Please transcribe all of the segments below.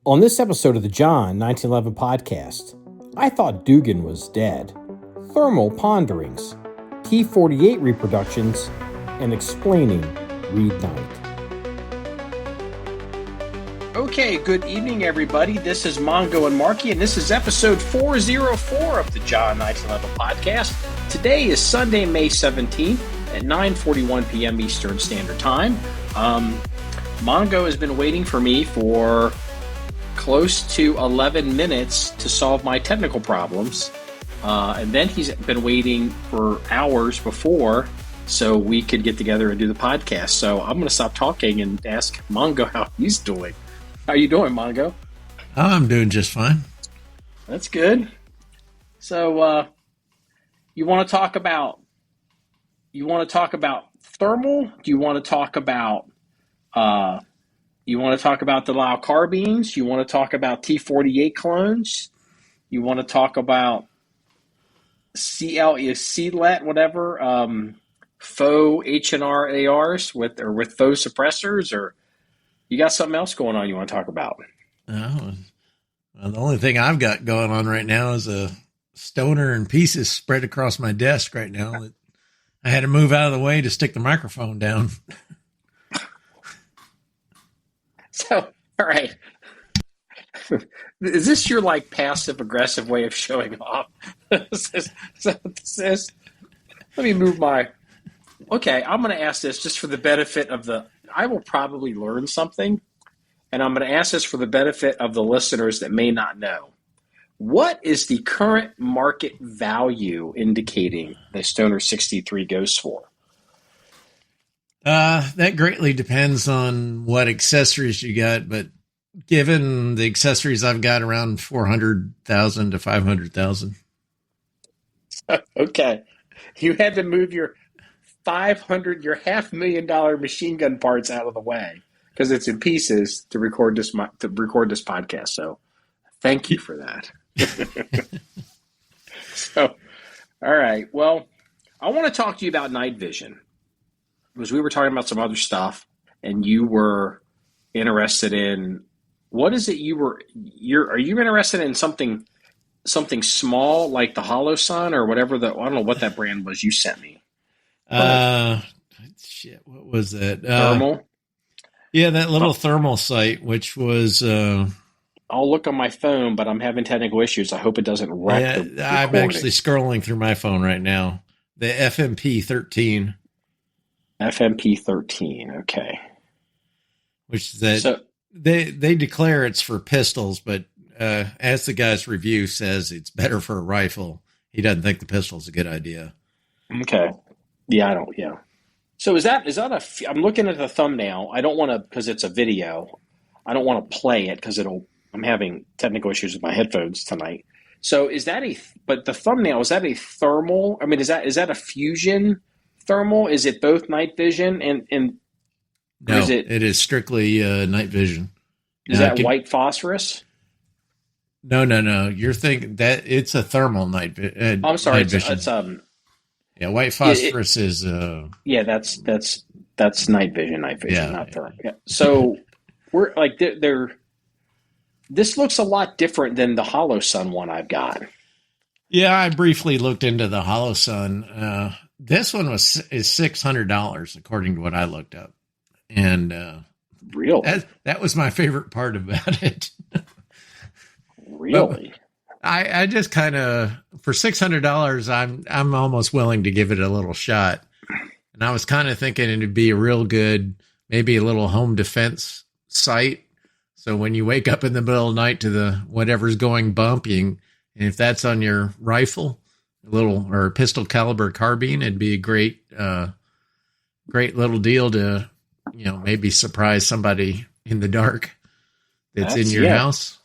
On this episode of the John1911 Podcast, I thought Dugan was dead, thermal ponderings, T-48 reproductions, and explaining Reed Knight. Okay, good evening, everybody. This is Mongo and Marky, and this is episode 404 of the John1911 Podcast. Today is Sunday, May 17th at 9:41 p.m. Eastern Standard Time. Mongo has been waiting for me for close to 11 minutes to solve my technical problems. And then he's been waiting for hours before so we could get together and do the podcast. So I'm going to stop talking and ask Mongo how he's doing. How you doing, Mongo? I'm doing just fine. That's good. So you want to talk about thermal? Do you want to talk about the Lisle carbines? You want to talk about T-48 clones? You want to talk about CLET, whatever, faux H&R ARs with faux suppressors, or you got something else going on you want to talk about? Well, the only thing I've got going on right now is a stoner and pieces spread across my desk right now. I had to move out of the way to stick the microphone down. So, all right. Is this your passive aggressive way of showing off? Is that what this is? Let me move my. Okay, I'm going to ask this just for the benefit of I will probably learn something, and I'm going to ask this for the benefit of the listeners that may not know. What is the current market value indicating the Stoner 63 goes for? That greatly depends on what accessories you got, but given the accessories I've got, around 400,000 to 500,000. Okay, you had to move your $500,000 machine gun parts out of the way because it's in pieces to record this podcast. So, thank you for that. So, all right. Well, I want to talk to you about night vision because we were talking about some other stuff, and you were interested in what is it? Are you interested in something small like the Hollow Sun or whatever I don't know what that brand was you sent me. Shit, what was that? Thermal? Yeah, that little thermal sight, which was... I'll look on my phone, but I'm having technical issues. I hope it doesn't wreck the recording. I'm actually scrolling through my phone right now. The FMP 13. FMP 13, okay. Which is that... So, they declare it's for pistols, but as the guy's review says, it's better for a rifle. He doesn't think the pistol's a good idea. Okay. Yeah, I don't. Yeah. So is that I'm looking at the thumbnail. I don't want to, because it's a video. I don't want to play it because I'm having technical issues with my headphones tonight. So but the thumbnail, is that a thermal? I mean, is that a fusion thermal? Is it both night vision and no, it is strictly night vision. Is that white phosphorus? No. You're thinking that it's a thermal night vision. I'm sorry. It's white phosphorus is. Yeah, that's night vision. Night vision, not thermal. Yeah. So we're this looks a lot different than the Hollow Sun one I've got. Yeah, I briefly looked into the Hollow Sun. This one is $600 according to what I looked up, and really, that was my favorite part about it. Really. I just kind of, for $600, I'm almost willing to give it a little shot. And I was kind of thinking it'd be a real good, maybe a little home defense sight. So when you wake up in the middle of the night to the whatever's going bumping, and if that's on your rifle, or pistol caliber carbine, it'd be a great little deal to, maybe surprise somebody in the dark that's in your house.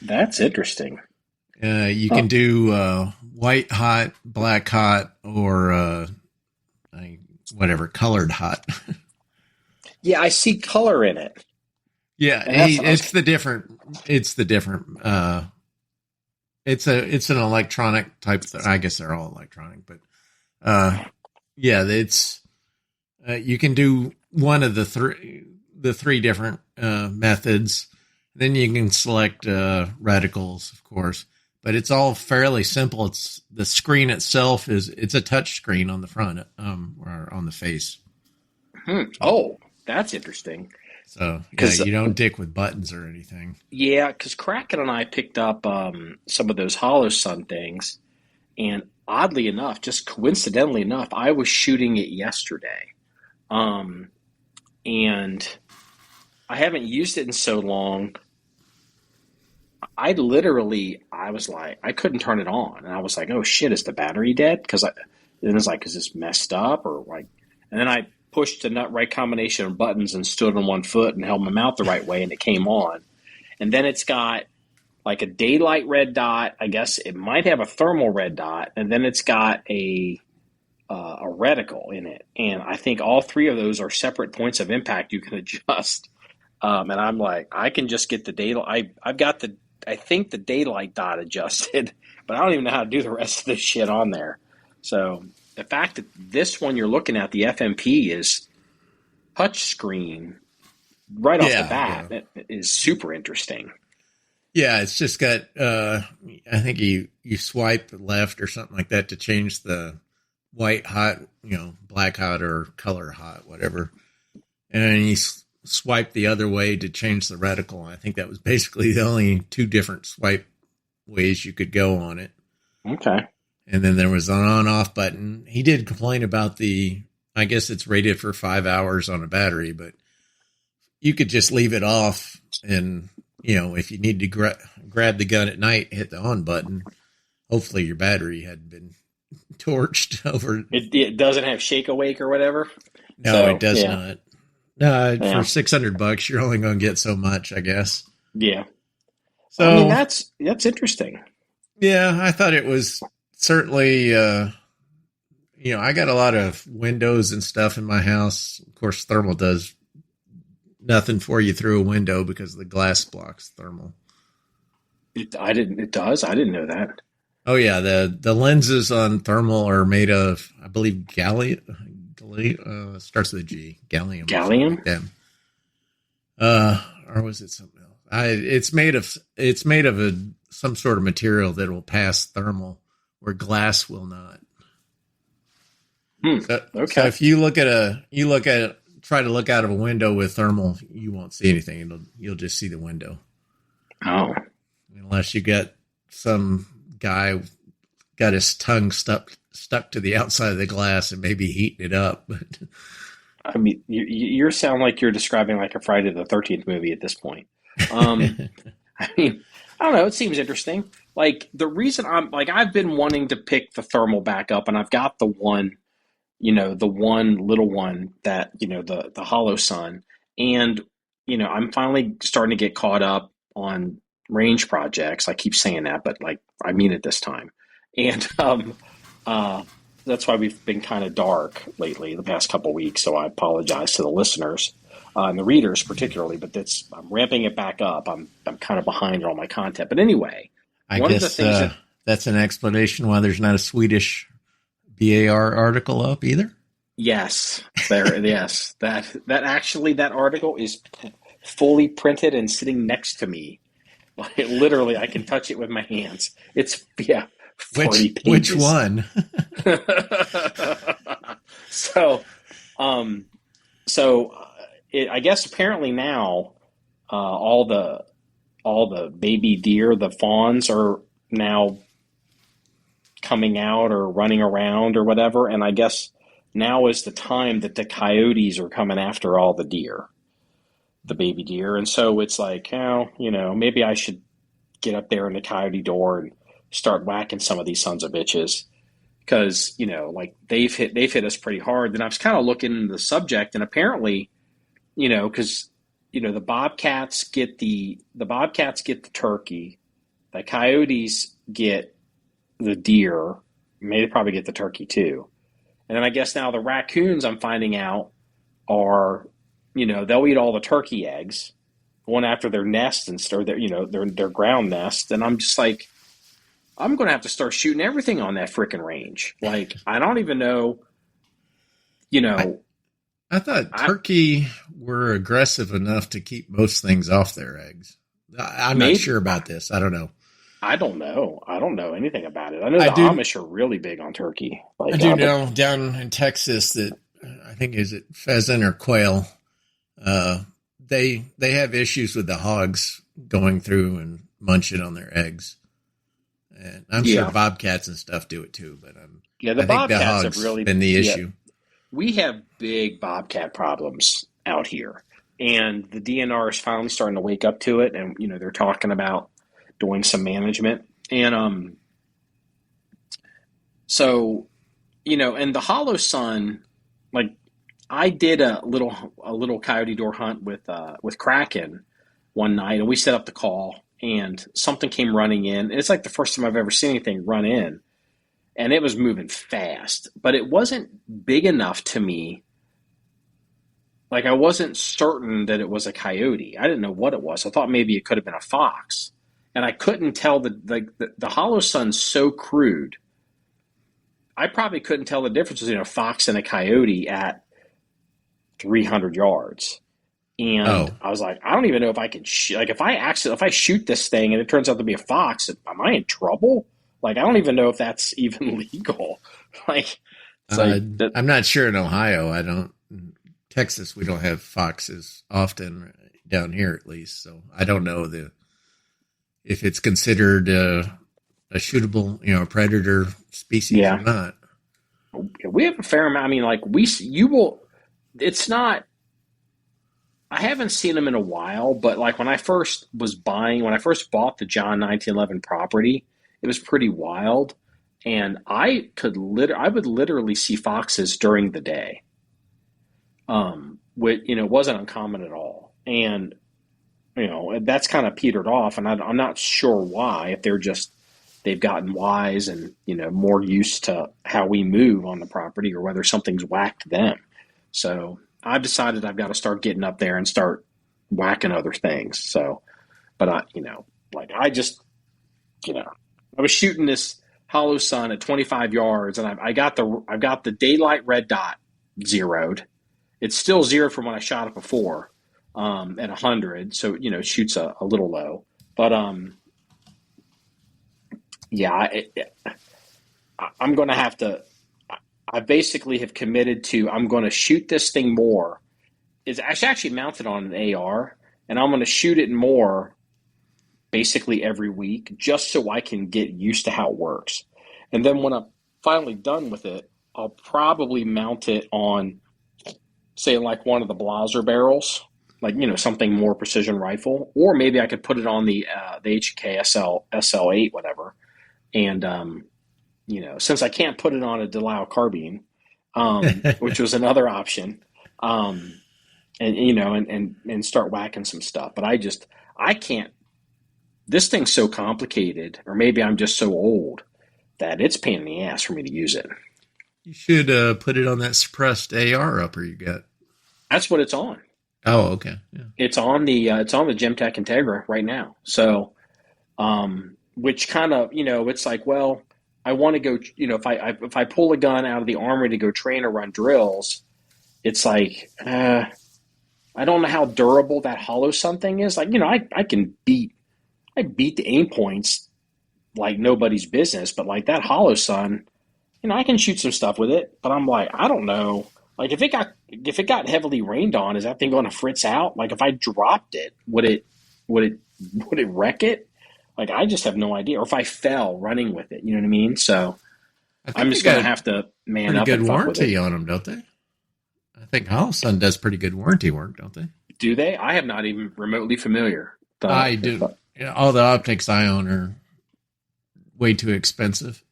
That's interesting. You can do white hot, black hot, or whatever, colored hot. Yeah, I see color in it. Yeah, it's the different. It's an electronic type. I guess they're all electronic, but it's you can do one of the three different methods. Then you can select reticles, of course, but it's all fairly simple. It's the screen itself it's a touch screen on the front, or on the face. Oh, that's interesting. So yeah, you don't dick with buttons or anything. Yeah, because Kraken and I picked up some of those Hollow Sun things, and oddly enough, just coincidentally enough, I was shooting it yesterday, and I haven't used it in so long. I was like, I couldn't turn it on, and I was like, oh shit, is the battery dead? Then it's like, is this messed up or like? And then I pushed the right combination of buttons and stood on one foot and held my mouth the right way, and it came on. And then it's got like a daylight red dot. I guess it might have a thermal red dot, and then it's got a reticle in it. And I think all three of those are separate points of impact you can adjust. And I'm like, I can just get the daylight. I think the daylight dot adjusted, but I don't even know how to do the rest of this shit on there. So the fact that this one you're looking at, the FMP, is touch screen right off the bat is super interesting. Yeah, it's just got, I think you swipe left or something like that to change the white hot, black hot or color hot, whatever. And then you swipe the other way to change the reticle. I think that was basically the only two different swipe ways you could go on it. Okay. And then there was an on-off button. He did complain about I guess it's rated for 5 hours on a battery, but you could just leave it off. And, if you need to grab the gun at night, hit the on button. Hopefully your battery hadn't been torched over. It doesn't have shake awake or whatever? No, it does not. No, for $600, you're only going to get so much, I guess. Yeah. So I mean, that's interesting. Yeah, I thought it was certainly, I got a lot of windows and stuff in my house. Of course, thermal does nothing for you through a window because the glass blocks thermal. It does? I didn't know that. Oh, yeah. The lenses on thermal are made of, I believe, gallium. Starts with a G. Gallium. Gallium? Or was it something else? It's made of some sort of material that will pass thermal where glass will not. Okay. So if you try to look out of a window with thermal, you won't see anything. You'll just see the window. Oh. Unless you get some guy got his tongue stuck to the outside of the glass and maybe heating it up. I mean, you sound like you're describing like a Friday the 13th movie at this point. I mean, I don't know. It seems interesting. Like the reason I've been wanting to pick the thermal back up, and I've got the one little one that, the Hollow Sun. And, I'm finally starting to get caught up on range projects. I keep saying that, but I mean it this time. And, that's why we've been kind of dark lately the past couple of weeks. So I apologize to the listeners and the readers particularly, but I'm ramping it back up. I'm kind of behind on all my content, but anyway, I guess that's an explanation why there's not a Swedish BAR article up either. Yes, yes, that article is fully printed and sitting next to me. Literally, I can touch it with my hands. It's 40 pages. Which one? I guess apparently now all the baby deer, the fawns, are now coming out or running around or whatever, and I guess now is the time that the coyotes are coming after all the deer, the baby deer, and so it's like, maybe I should get up there in the coyote door and start whacking some of these sons of bitches, because they've hit us pretty hard. Then I was kind of looking into the subject, and apparently, because the bobcats get the turkey, the coyotes get the deer, maybe probably get the turkey too, and then I guess now the raccoons, I'm finding out, are they'll eat all the turkey eggs, going after their nests or their ground nest, and I'm just like, I'm going to have to start shooting everything on that frickin' range. Like, I don't even know, I thought turkey were aggressive enough to keep most things off their eggs. I'm not sure about this. I don't know. I don't know. I don't know anything about it. I know Amish are really big on turkey. I do know down in Texas that I think is it pheasant or quail. They have issues with the hogs going through and munching on their eggs. And I'm sure bobcats and stuff do it too, but the bobcats have really been the issue. We have big bobcat problems out here, and the DNR is finally starting to wake up to it. And they're talking about doing some management, and so and the Hollow Sun, like I did a little coyote door hunt with Kraken one night, and we set up the call. And something came running in. It's like the first time I've ever seen anything run in. And it was moving fast. But it wasn't big enough to me. Like, I wasn't certain that it was a coyote. I didn't know what it was. I thought maybe it could have been a fox. And I couldn't tell the Hollow Sun's so crude. I probably couldn't tell the difference between a fox and a coyote at 300 yards. And I was like, I don't even know if I can if I shoot this thing and it turns out to be a fox, am I in trouble? Like, I don't even know if that's even legal. I'm not sure in Ohio. Texas, we don't have foxes often down here, at least. So I don't know if it's considered a shootable, predator species or not. We have a fair amount. I mean, it's not. I haven't seen them in a while, but like when I first bought the John 1911 property, it was pretty wild, and I would literally see foxes during the day, which wasn't uncommon at all, and that's kind of petered off, and I'm not sure why. If they've gotten wise and more used to how we move on the property, or whether something's whacked them. So I've decided I've got to start getting up there and start whacking other things. So, but I was shooting this Hollow Sun at 25 yards, and I've got the daylight red dot zeroed. It's still zeroed from when I shot it before, at 100. So, it shoots a little low, but, I'm going to have to, I basically have committed to, I'm going to shoot this thing more. It's actually mounted on an AR, and I'm going to shoot it more basically every week just so I can get used to how it works. And then when I'm finally done with it, I'll probably mount it on, say, like one of the Blaser barrels, like, something more precision rifle, or maybe I could put it on the HK SL8, whatever. And, since I can't put it on a Lisle carbine, which was another option, and start whacking some stuff. But I can't, this thing's so complicated, or maybe I'm just so old that it's a pain in the ass for me to use it. You should put it on that suppressed AR upper you got. That's what it's on. Oh, okay. Yeah. It's on the Gemtech Integra right now. So, which kind of, it's like, well, I want to go, if I pull a gun out of the armory to go train or run drills, it's like, I don't know how durable that Hollow Sun thing is. Like, I beat the aim points like nobody's business, but like that Hollow Sun, I can shoot some stuff with it, but I'm like, I don't know. Like if it got heavily rained on, is that thing going to fritz out? Like if I dropped it, would it wreck it? Like, I just have no idea. Or if I fell running with it, you know what I mean? So I'm just going to have to man up. Pretty good warranty on them, don't they? I think Hollow Sun does pretty good warranty work, don't they? Do they? I have not even remotely familiar. I do. All the optics I own are way too expensive.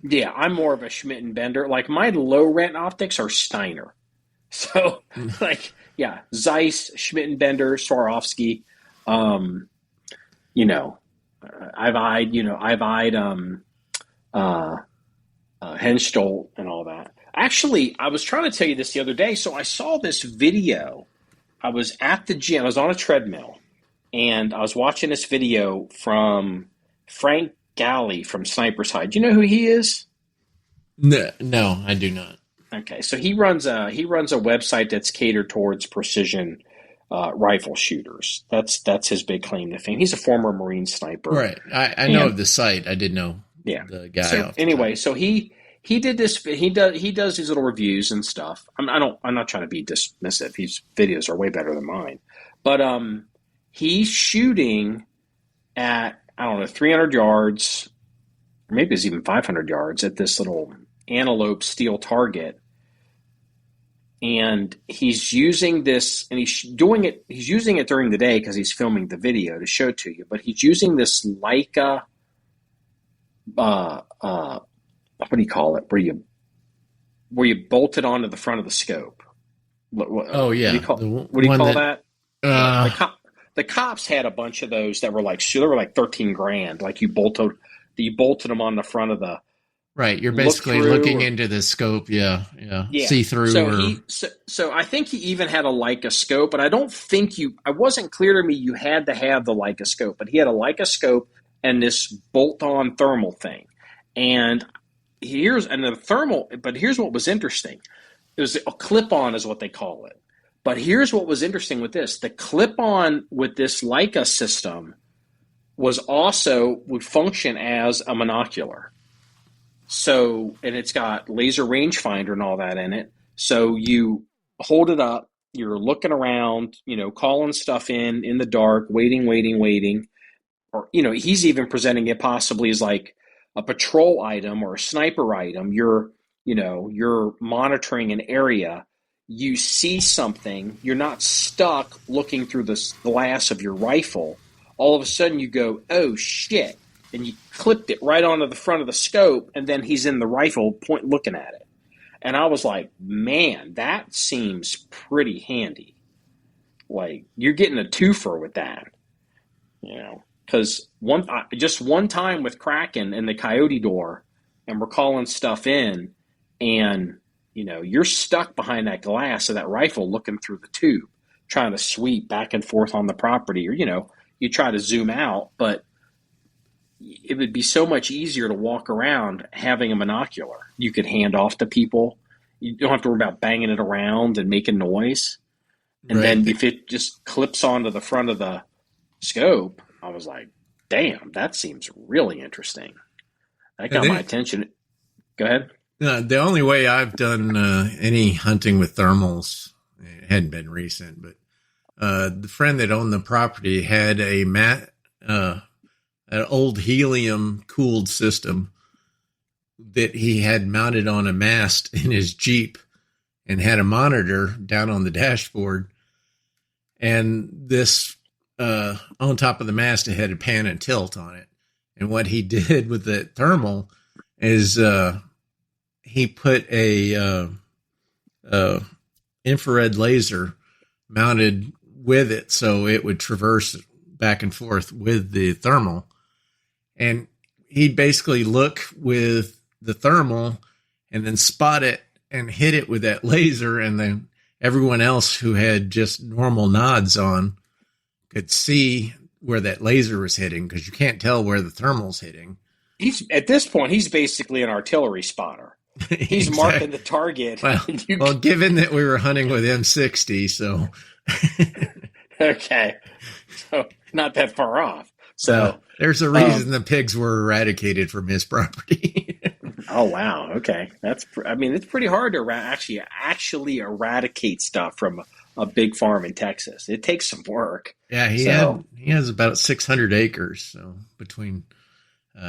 Yeah, I'm more of a Schmidt and Bender. Like, my low rent optics are Steiner. So, Zeiss, Schmidt and Bender, Swarovski. I've eyed Henstol and all that. Actually, I was trying to tell you this the other day. So I saw this video. I was at the gym. I was on a treadmill, and I was watching this video from Frank Galley from Sniper's Hide. Do you know who he is? No, I do not. Okay, so he runs a website that's catered towards precision rifle shooters. That's his big claim to fame. He's a former Marine sniper. Right. I know of the site. I didn't know the guy. So anyway, so he did this. He does these little reviews and stuff. I'm not trying to be dismissive. His videos are way better than mine, but he's shooting at, I don't know, 300 yards, or maybe it's even 500 yards at this little antelope steel target. And he's using this, and he's using it during the day because he's filming the video to show to you, but he's using this Leica, what do you call it? Where you bolt it onto the front of the scope. Oh yeah. What do you call that? The cops had a bunch of those that were like $13,000. Like you bolted them on the front of the. Right, you're basically looking into the scope, yeah, see through. So I think he even had a Leica scope, but I don't think I wasn't clear to me you had to have the Leica scope, but he had a Leica scope and this bolt-on thermal thing, but here's what was interesting. It was a clip-on, is what they call it. But here's what was interesting with this: the clip-on with this Leica system would function as a monocular. So, and it's got laser rangefinder and all that in it. So you hold it up, you're looking around, calling stuff in the dark, waiting. Or, he's even presenting it possibly as like a patrol item or a sniper item. You're monitoring an area. You see something, you're not stuck looking through the glass of your rifle. All of a sudden you go, oh shit. And you clipped it right onto the front of the scope, and then he's in the rifle point looking at it. And I was like, man, that seems pretty handy. Like, you're getting a twofer with that. Because one time with Kraken and the Coyote door, and we're calling stuff in, and, you're stuck behind that glass of that rifle looking through the tube, trying to sweep back and forth on the property, or, you try to zoom out, but it would be so much easier to walk around having a monocular. You could hand off to people. You don't have to worry about banging it around and making noise. And then if it just clips onto the front of the scope, I was like, damn, that seems really interesting. That got my attention. Go ahead. The only way I've done any hunting with thermals, it hadn't been recent, but the friend that owned the property had an old helium-cooled system that he had mounted on a mast in his Jeep and had a monitor down on the dashboard. And this, on top of the mast, it had a pan and tilt on it. And what he did with the thermal is he put a infrared laser mounted with it so it would traverse back and forth with the thermal. And he'd basically look with the thermal and then spot it and hit it with that laser. And then everyone else who had just normal nods on could see where that laser was hitting, because you can't tell where the thermal's hitting. At this point, he's basically an artillery spotter. He's Exactly. Marking the target. Well, given that we were hunting with M60, so. Okay. So not that far off. So there's a reason the pigs were eradicated from his property. Oh, wow. Okay. It's pretty hard to actually eradicate stuff from a big farm in Texas. It takes some work. Yeah, he has about 600 acres, so between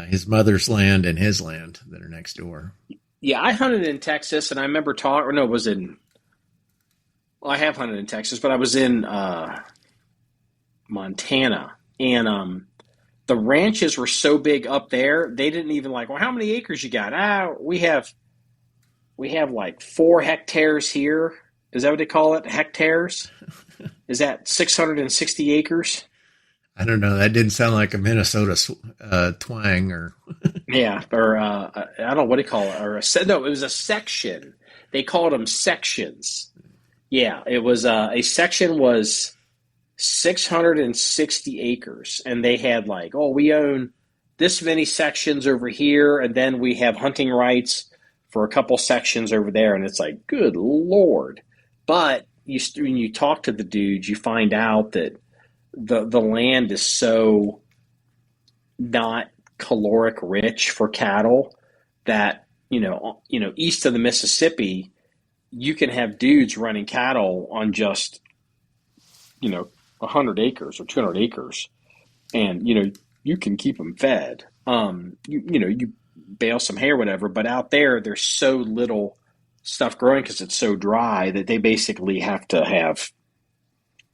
his mother's land and his land that are next door. Yeah, I hunted in Texas, and I remember I have hunted in Texas, but I was in Montana, and the ranches were so big up there, they didn't even well, how many acres you got? We have like 4 hectares here. Is that what they call it? Hectares? Is that 660 acres? I don't know. That didn't sound like a Minnesota twang or. Yeah, or I don't know what do you call it? No, it was a section. They called them sections. Yeah, it was a section was 660 acres, and they had we own this many sections over here, and then we have hunting rights for a couple sections over there, and it's like, good Lord. But when you talk to the dudes, you find out that the land is so not caloric rich for cattle that east of the Mississippi, you can have dudes running cattle on just 100 acres or 200 acres, and you can keep them fed. You bale some hay or whatever, but out there there's so little stuff growing because it's so dry that they basically have to have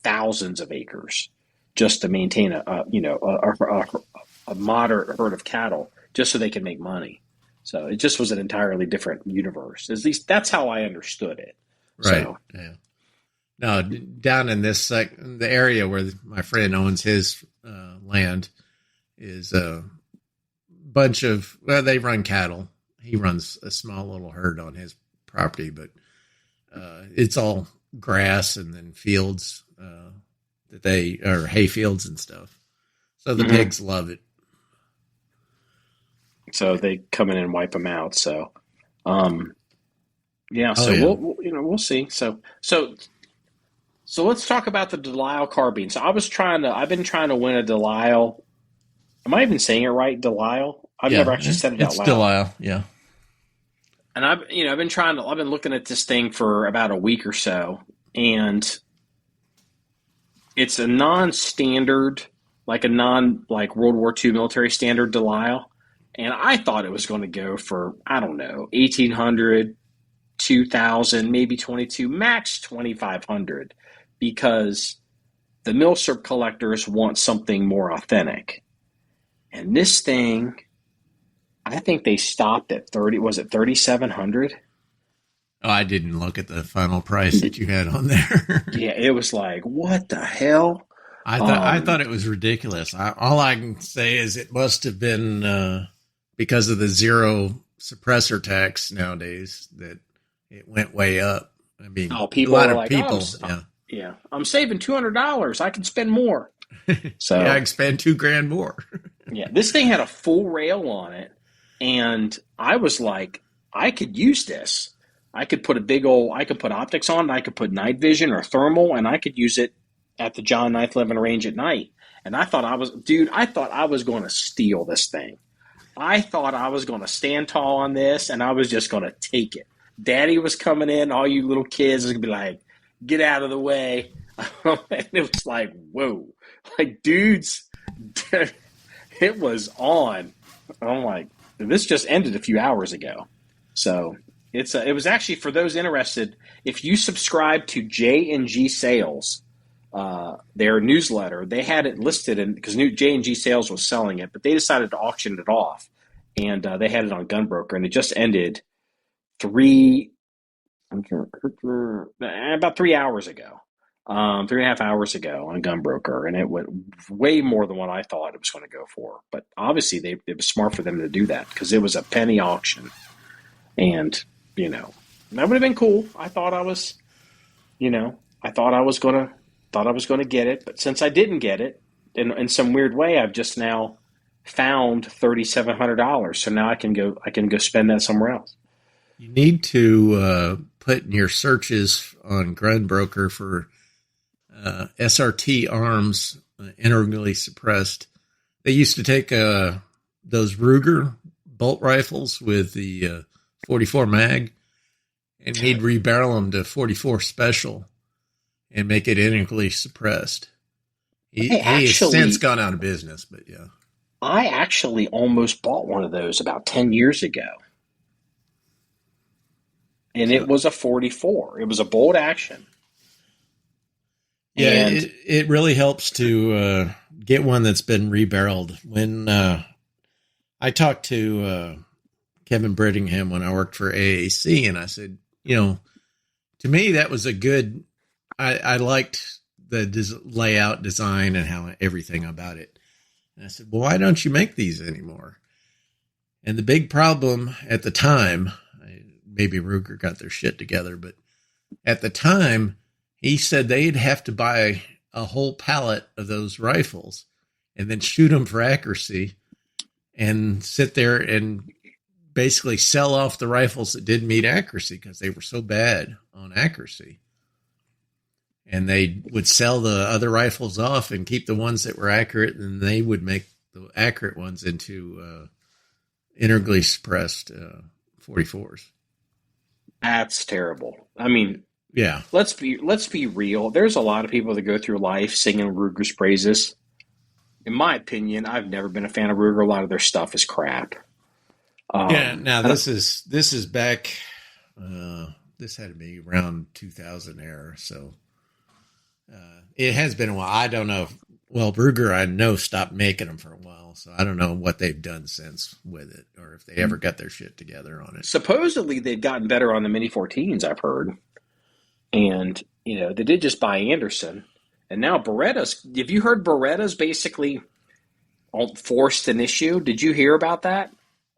thousands of acres just to maintain a moderate herd of cattle, just so they can make money. So it just was an entirely different universe. At least that's how I understood it. Right. So, yeah. No, down in this the area where my friend owns his land is a bunch of, they run cattle. He runs a small little herd on his property, but it's all grass and then fields that or hay fields and stuff. So the pigs love it. So they come in and wipe them out. So, we'll see. So let's talk about the Lisle carbine. So I've been trying to win a Lisle. Am I even saying it right? Lisle? I've never actually said it out loud. It's Lisle, yeah. And I've been looking at this thing for about a week or so, and it's a non-standard, like World War II military standard Lisle. And I thought it was going to go for, I don't know, 1,800, 2,000, maybe 22, max 2,500, because the milsurp collectors want something more authentic. And this thing, I think they stopped at 3,700? Oh, I didn't look at the final price that you had on there. Yeah, it was like, what the hell? I thought it was ridiculous. All I can say is it must have been because of the zero suppressor tax nowadays that it went way up. I mean, a lot of people. I'm saving $200. I can spend more. So yeah, I can spend $2,000 more. Yeah, this thing had a full rail on it, and I was like, I could use this. I could put optics on it, I could put night vision or thermal, and I could use it at the John 1911 range at night. And I thought I was going to steal this thing. I thought I was going to stand tall on this, and I was just going to take it. Daddy was coming in. All you little kids was going to be like, get out of the way. And it was like, whoa. Like, dudes, it was on. I'm like, this just ended a few hours ago. So it was actually, for those interested, if you subscribe to J&G Sales, their newsletter, they had it listed because J&G Sales was selling it, but they decided to auction it off, and they had it on Gunbroker, and it just ended about 3 hours ago, 3.5 hours ago on Gunbroker, and it went way more than what I thought it was going to go for. But obviously, it was smart for them to do that because it was a penny auction, and that would have been cool. I thought I was going to get it, but since I didn't get it, in some weird way, I've just now found $3,700. So now I can go spend that somewhere else. You need to put in your searches on Gunbroker for SRT arms, integrally suppressed. They used to take those Ruger bolt rifles with the 44 mag, and he'd rebarrel them to 44 special and make it integrally suppressed. He has since gone out of business, but yeah. I actually almost bought one of those about 10 years ago. And it was a 44. It was a bolt action. Yeah, it really helps to get one that's been rebarreled. When I talked to Kevin Brittingham when I worked for AAC, and I said, to me, that was a good... I liked the layout, design, and how everything about it. And I said, well, why don't you make these anymore? And the big problem at the time, maybe Ruger got their shit together, but at the time, he said they'd have to buy a whole pallet of those rifles and then shoot them for accuracy and sit there and basically sell off the rifles that didn't meet accuracy because they were so bad on accuracy. and they would sell the other rifles off and keep the ones that were accurate, and they would make the accurate ones into integrally suppressed 44s. That's terrible. I mean, yeah. Let's be real. There's a lot of people that go through life singing Ruger's praises. In my opinion, I've never been a fan of Ruger. A lot of their stuff is crap. Now this is back. This had to be around 2000 era, so it has been a while. I don't know. Ruger, I know, stopped making them for a while, so I don't know what they've done since with it, or if they ever got their shit together on it. Supposedly, they've gotten better on the Mini 14s, I've heard. And, they did just buy Anderson. And now Beretta's, have you heard Beretta's basically forced an issue? Did you hear about that?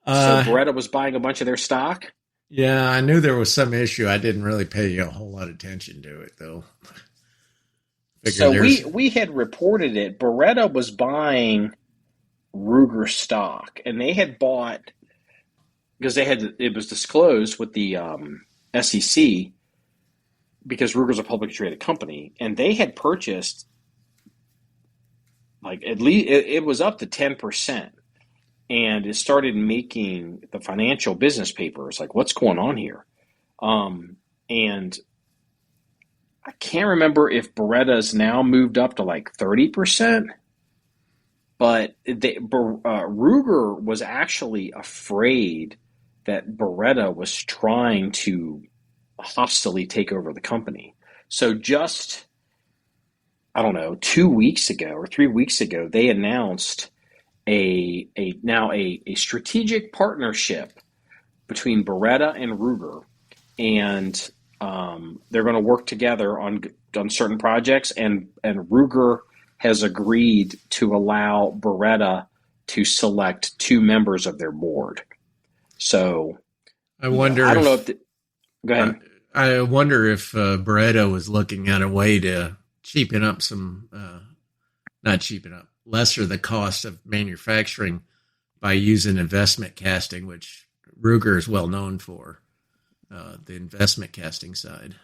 So Beretta was buying a bunch of their stock? Yeah, I knew there was some issue. I didn't really pay a whole lot of attention to it, though. So we had reported it. Beretta was buying Ruger stock, and they had bought, because it was disclosed with the SEC, because Ruger's a publicly traded company, and they had purchased, like, at least it was up to 10%, and it started making the financial business papers like, what's going on here? And I can't remember if Beretta's now moved up to like 30%, but Ruger was actually afraid that Beretta was trying to hostily take over the company. So just, I don't know, 2 weeks ago or 3 weeks ago, they announced a strategic partnership between Beretta and Ruger, and they're going to work together on certain projects, and Ruger has agreed to allow Beretta to select 2 members of their board. So I wonder. I don't know if. Go ahead. I wonder if Beretta was looking at a way to cheapen up lesser the cost of manufacturing by using investment casting, which Ruger is well known for, the investment casting side.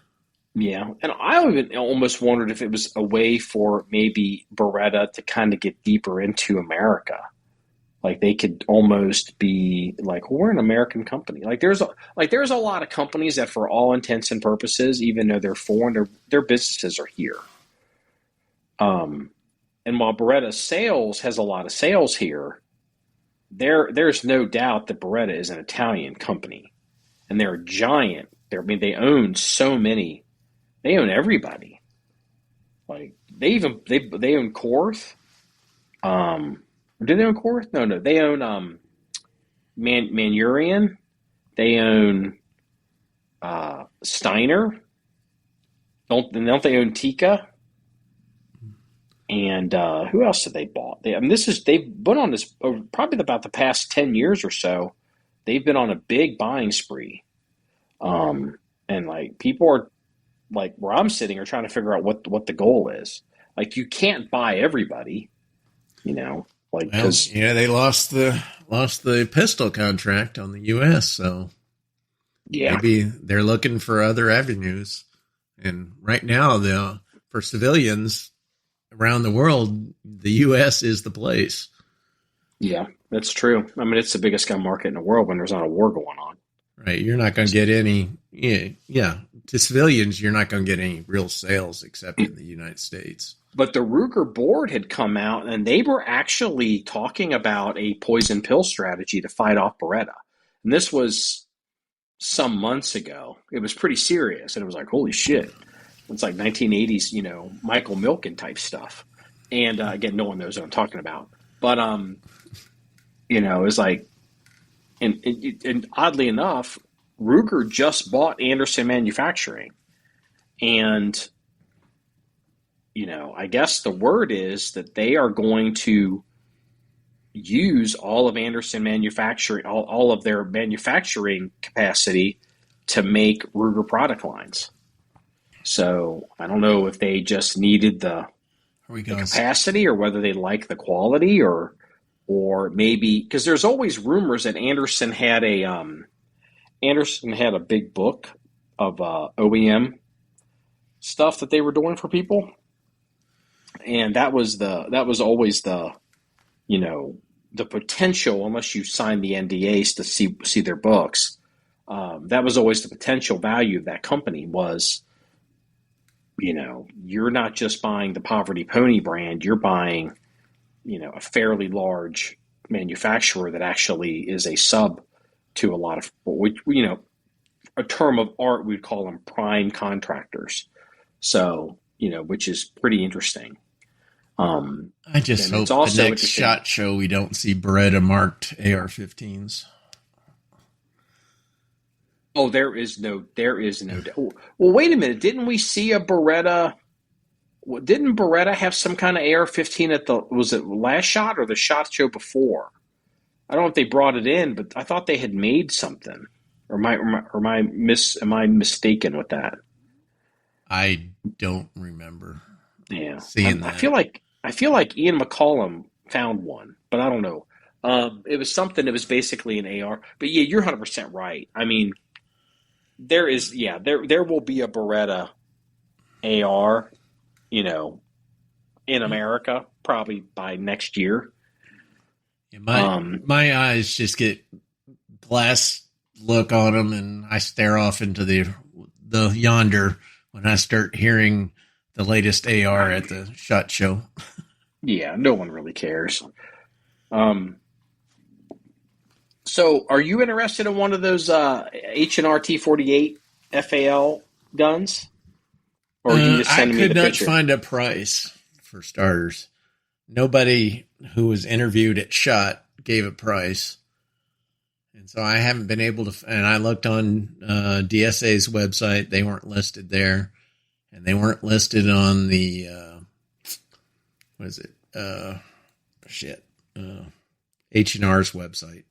Yeah, and I even almost wondered if it was a way for maybe Beretta to kind of get deeper into America. Like they could almost be like, well, we're an American company. There's a lot of companies that, for all intents and purposes, even though they're foreign, their businesses are here. And while Beretta's sales has a lot of sales here, there's no doubt that Beretta is an Italian company, and they're giant. They own so many. They own everybody. Like they own Korth. Do they own Korth? No. They own Manurian. They own Steiner. Don't they own Tika? And who else have they bought? They've been on this probably about the past 10 years or so. They've been on a big buying spree, and like people are like where I'm sitting are trying to figure out what the goal is. Like you can't buy everybody, Like because they lost the pistol contract on the U.S. So maybe they're looking for other avenues. And right now, for civilians around the world, the U.S. is the place. Yeah, that's true. I mean, it's the biggest gun market in the world when there's not a war going on. Right. You're not going to get any. Yeah. To civilians, you're not going to get any real sales except in the United States. But the Ruger board had come out, and they were actually talking about a poison pill strategy to fight off Beretta. And this was some months ago. It was pretty serious, and it was like, holy shit. It's like 1980s, Michael Milken type stuff. And again, no one knows what I'm talking about. But, it was like, and oddly enough, Ruger just bought Anderson Manufacturing. And, I guess the word is that they are going to use all of Anderson Manufacturing, all of their manufacturing capacity to make Ruger product lines. So I don't know if they just needed the capacity or whether they like the quality or maybe because there's always rumors that Anderson had a big book of OEM stuff that they were doing for people, and that was always the, you know, the potential, unless you signed the NDAs to see their books. That was always the potential value of that company was, you know, you're not just buying the Poverty Pony brand, you're buying, you know, a fairly large manufacturer that actually is a sub to a lot of, you know, a term of art, we'd call them prime contractors. So, you know, which is pretty interesting. I just hope the next SHOT Show we don't see Beretta marked AR-15s. Oh, there is no. Well, wait a minute. Didn't we see a Beretta? Didn't Beretta have some kind of AR-15 was it last SHOT or the SHOT Show before? I don't know if they brought it in, but I thought they had made something. Or am I mistaken with that? I don't remember. Yeah, seeing that. I feel like Ian McCollum found one, but I don't know. It was something that was basically an AR. But yeah, you're 100% right. I mean, there will be a Beretta AR, you know, in America probably by next year. Yeah, my eyes just get glass look on them, and I stare off into the yonder when I start hearing the latest AR at the SHOT Show. Yeah, no one really cares. So are you interested in one of those H&R T48 FAL guns? Or are you just sending me the picture? I could not find a price, for starters. Nobody who was interviewed at SHOT gave a price. And so I haven't been able to, and I looked on DSA's website. They weren't listed there. And they weren't listed on the, H&R's website.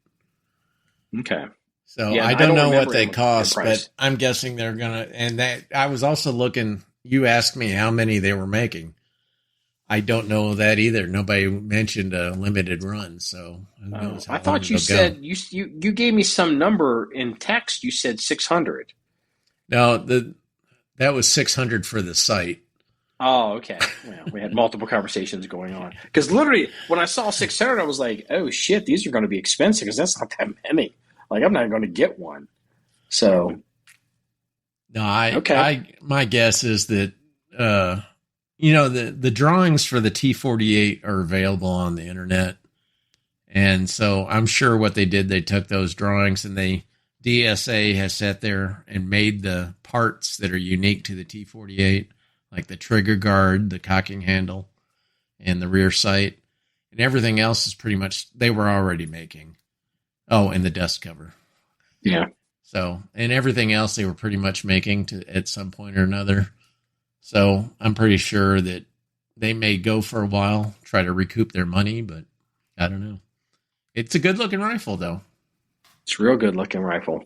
Okay. So yeah, I don't know what they cost, but I'm guessing they're going to, and that I was also looking, you asked me how many they were making. I don't know that either. Nobody mentioned a limited run, so who knows how I thought you said, you gave me some number in text. You said 600. No, that was 600 for the site. Oh, okay. Well, we had multiple conversations going on. Because literally, when I saw 600, I was like, oh, shit, these are going to be expensive because that's not that many. Like, I'm not going to get one. So. No, my guess is that, you know, the drawings for the T48 are available on the internet. And so I'm sure what they did, they took those drawings and DSA has sat there and made the parts that are unique to the T48, like the trigger guard, the cocking handle, and the rear sight. And everything else is pretty much, they were already making. Oh, and the dust cover. Yeah. So, and everything else they were pretty much making at some point or another. So I'm pretty sure that they may go for a while, try to recoup their money, but I don't know. It's a good looking rifle though. It's a real good looking rifle.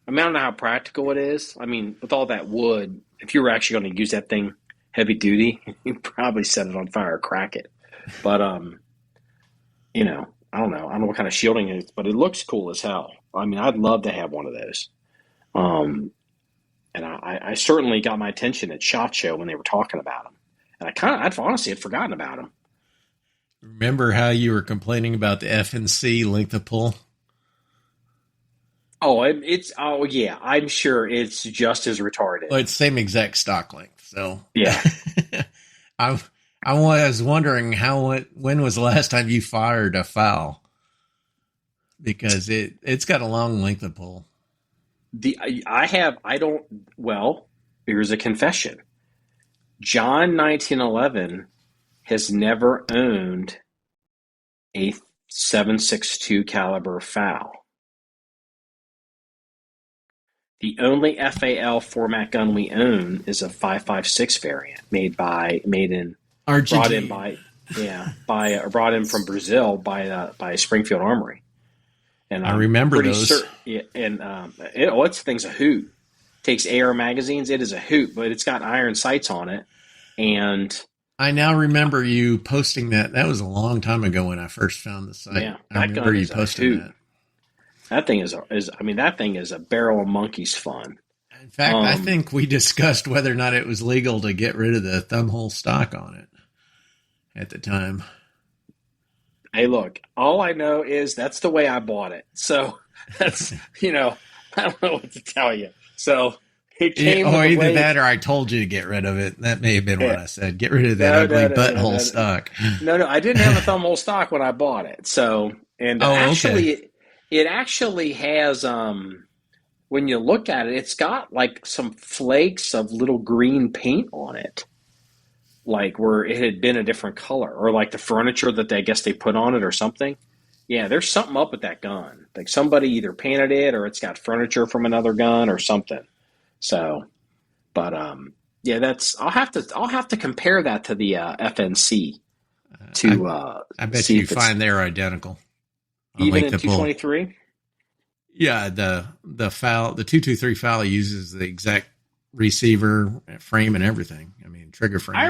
I mean, I don't know how practical it is. I mean, with all that wood, if you were actually going to use that thing heavy duty, you'd probably set it on fire or crack it. But, you know, I don't know. I don't know what kind of shielding it is, but it looks cool as hell. I mean, I'd love to have one of those. And I certainly got my attention at SHOT Show when they were talking about them. And I'd honestly had forgotten about them. Remember how you were complaining about the FNC length of pull? Oh, yeah. I'm sure it's just as retarded. Well, it's same exact stock length. So yeah, I was wondering when was the last time you fired a foul? Because it's got a long length of pull. Here's a confession. John1911 has never owned a 7.62 caliber FAL. The only FAL format gun we own is a 5.56 variant made in Argentina. Brought in from Brazil by Springfield Armory. And I remember those. That thing's a hoot. Takes AR magazines. It is a hoot, but it's got iron sights on it. And I now remember you posting that. That was a long time ago when I first found the site. Yeah, I remember you posting that. That thing is a barrel of monkeys fun. In fact, I think we discussed whether or not it was legal to get rid of the thumbhole stock on it at the time. Hey, look, all I know is that's the way I bought it. So that's, I don't know what to tell you. So it came or either way that or I told you to get rid of it. That may have been what I said. Get rid of that ugly butthole stock. No, I didn't have a thumbhole stock when I bought it. So, and okay. it actually has, when you look at it, it's got like some flakes of little green paint on it. Like where it had been a different color, or like the furniture that I guess they put on it or something. Yeah, there's something up with that gun. Like somebody either painted it or it's got furniture from another gun or something. So, but yeah, I'll have to compare that to the FNC to I bet you find they're identical. Even in 223. Yeah, the 223 Fowler uses the exact receiver frame and everything. I mean, trigger frame. I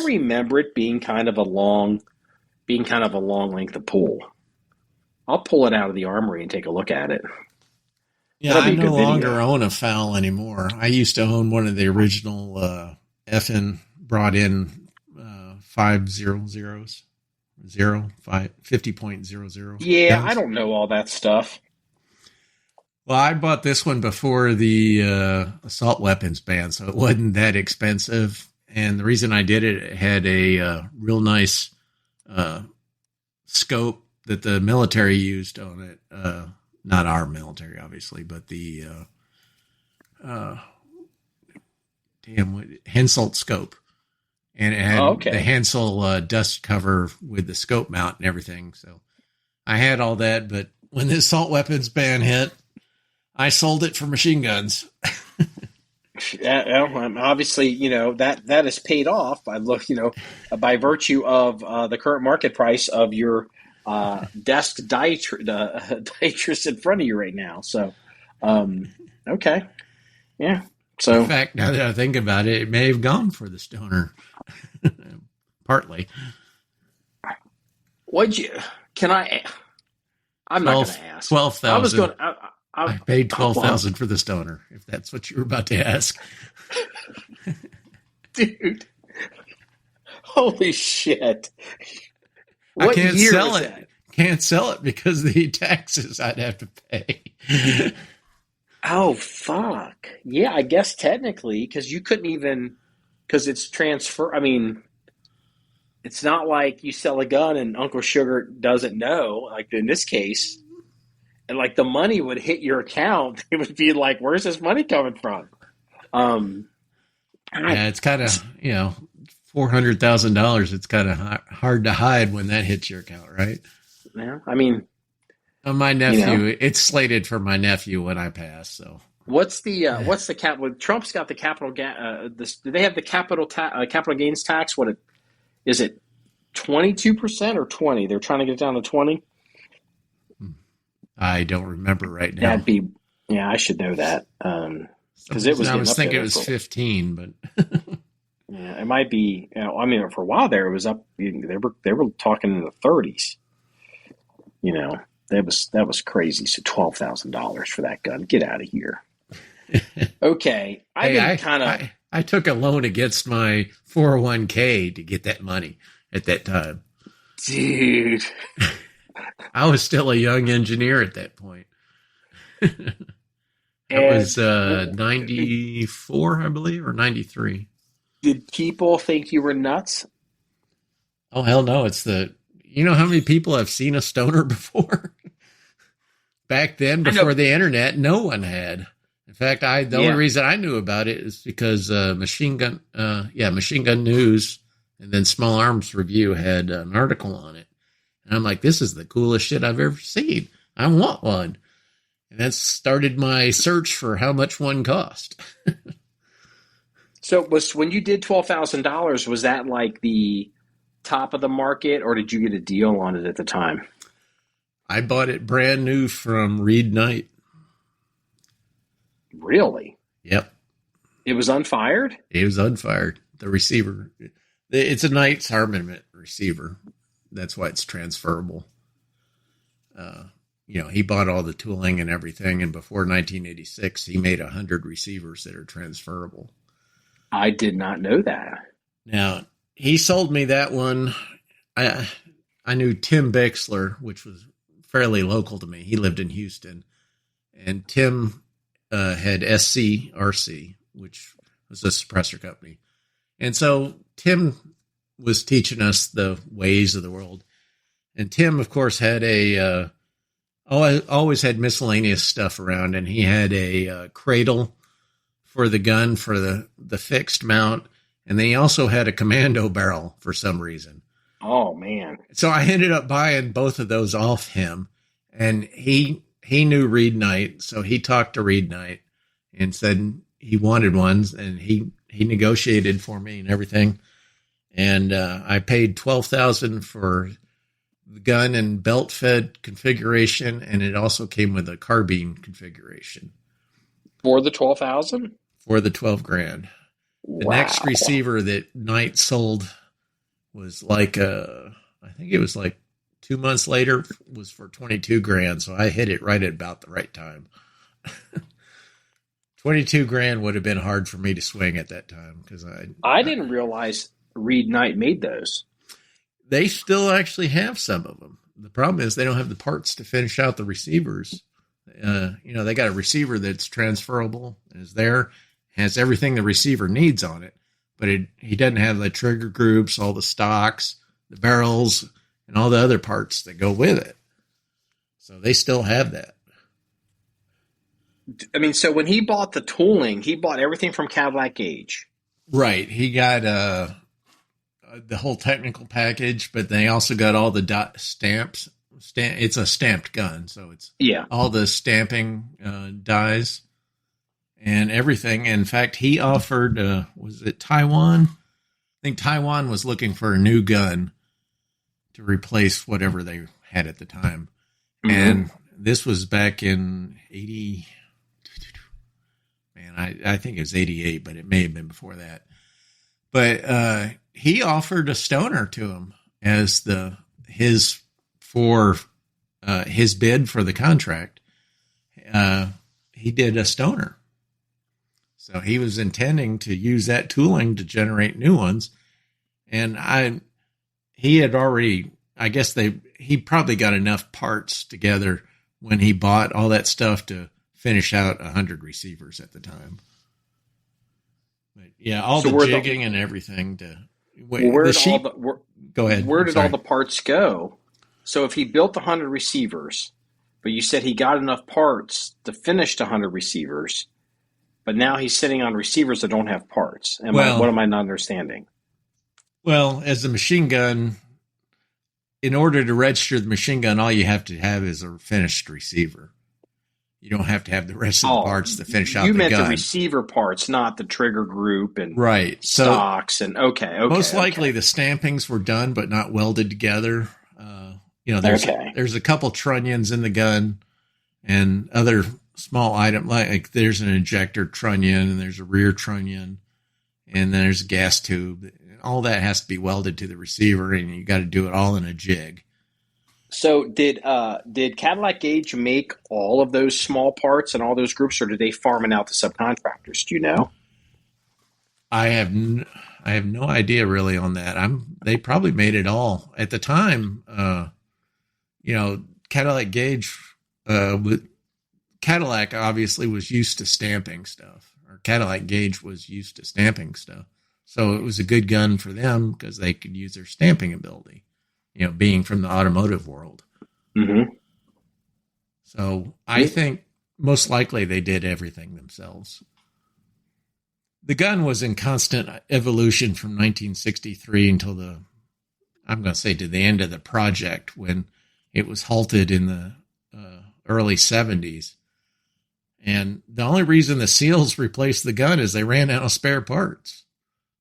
remember it being kind of a long length of pull. I'll pull it out of the armory and take a look at it. Yeah, I no longer own a FAL anymore. I used to own one of the original FN brought in 50.00. Yeah, guns. I don't know all that stuff. Well, I bought this one before the assault weapons ban, so it wasn't that expensive. And the reason I did it had a real nice scope that the military used on it. Not our military, obviously, but the Henselt scope. And it had the Hensel dust cover with the scope mount and everything. So I had all that, but when the assault weapons ban hit, I sold it for machine guns. Obviously, that has paid off. I look, by virtue of the current market price of your desk diatress in front of you right now. So, okay, yeah. So, in fact, now that I think about it, it may have gone for the Stoner, partly. I'm not going to ask. 12,000. I paid 12,000 for the Stoner, if that's what you were about to ask. Dude. Holy shit. I can't sell it. That? Can't sell it because of the taxes I'd have to pay. Oh, fuck. Yeah, I guess technically, because you couldn't even, because it's transfer. I mean, it's not like you sell a gun and Uncle Sugar doesn't know, like in this case. And like the money would hit your account, it would be like, "Where's this money coming from?" Yeah, it's kind of $400,000. It's kind of hard to hide when that hits your account, right? Yeah, I mean, my nephew, it's slated for my nephew when I pass. So what's the cap? Well, Trump's got the capital. Do they have the capital gains tax? What is it? 22% or 20? They're trying to get it down to 20. I don't remember right now. I should know that. Because it was. I was thinking it was 15, but yeah, it might be. I mean, for a while there, it was up. They were talking in the 30s. That was crazy. So $12,000 for that gun. Get out of here. Okay, I took a loan against my 401k to get that money at that time, dude. I was still a young engineer at that point. That was 94, I believe, or 93. Did people think you were nuts? Oh, hell no. You know how many people have seen a Stoner before? Back then, before the internet, no one had. In fact, the only reason I knew about it is because Machine Gun News and then Small Arms Review had an article on it. And I'm like, this is the coolest shit I've ever seen. I want one. And that started my search for how much one cost. So when you did $12,000, was that like the top of the market, or did you get a deal on it at the time? I bought it brand new from Reed Knight. Really? Yep. It was unfired? It was unfired. The receiver. It's a Knights Armament receiver. That's why it's transferable. he bought all the tooling and everything. And before 1986, he made 100 receivers that are transferable. I did not know that. Now, he sold me that one. I knew Tim Bixler, which was fairly local to me. He lived in Houston. And Tim had SCRC, which was a suppressor company. And so Tim was teaching us the ways of the world. And Tim, of course, had always had miscellaneous stuff around. And he had a cradle for the gun for the fixed mount. And then he also had a commando barrel for some reason. Oh, man. So I ended up buying both of those off him. And he knew Reed Knight. So he talked to Reed Knight and said he wanted ones. And he negotiated for me and everything. And I paid $12,000 for the gun and belt fed configuration. And it also came with a carbine configuration. For the $12,000? For the $12,000. The next receiver that Knight sold was like, I think it was like 2 months later, was for $22,000. So I hit it right at about the right time. $22,000 would have been hard for me to swing at that time because I didn't realize Reed Knight made those. They still actually have some of them. The problem is they don't have the parts to finish out the receivers. They got a receiver that's transferable, is there, has everything the receiver needs on it. But he doesn't have the trigger groups, all the stocks, the barrels, and all the other parts that go with it. So they still have that. I mean, so when he bought the tooling, he bought everything from Cadillac Gauge. Right. He got the whole technical package, but they also got all the stamps. It's a stamped gun, so it's all the stamping dies. And everything. In fact, he offered, was it Taiwan? I think Taiwan was looking for a new gun to replace whatever they had at the time. Mm-hmm. And this was back in 80. Man, I think it was 88, but it may have been before that. But he offered a stoner to him as his bid for the contract. He did a stoner. So he was intending to use that tooling to generate new ones. And he had already, I guess he probably got enough parts together when he bought all that stuff to finish out 100 receivers at the time. But yeah, all the jigging and everything go ahead. Where did all the parts go? So if he built 100 receivers, but you said he got enough parts to finish 100 receivers, but now he's sitting on receivers that don't have parts. What am I not understanding? Well, as a machine gun, in order to register the machine gun, all you have to have is a finished receiver. You don't have to have the rest of the parts to finish out the gun. You meant the receiver parts, not the trigger group and stocks. And okay. Most likely the stampings were done, but not welded together. There's a couple trunnions in the gun and other small item, like there's an injector trunnion and there's a rear trunnion and then there's a gas tube. All that has to be welded to the receiver and you got to do it all in a jig. So did Cadillac Gauge make all of those small parts and all those groups, or did they farm it out to subcontractors? Do you know? I have no idea really on that. They probably made it all at the time. Cadillac Gauge, Cadillac obviously was used to stamping stuff, or Cadillac Gauge was used to stamping stuff. So it was a good gun for them because they could use their stamping ability, being from the automotive world. Mm-hmm. So I think most likely they did everything themselves. The gun was in constant evolution from 1963 until to the end of the project when it was halted in the early 70s. And the only reason the SEALs replaced the gun is they ran out of spare parts.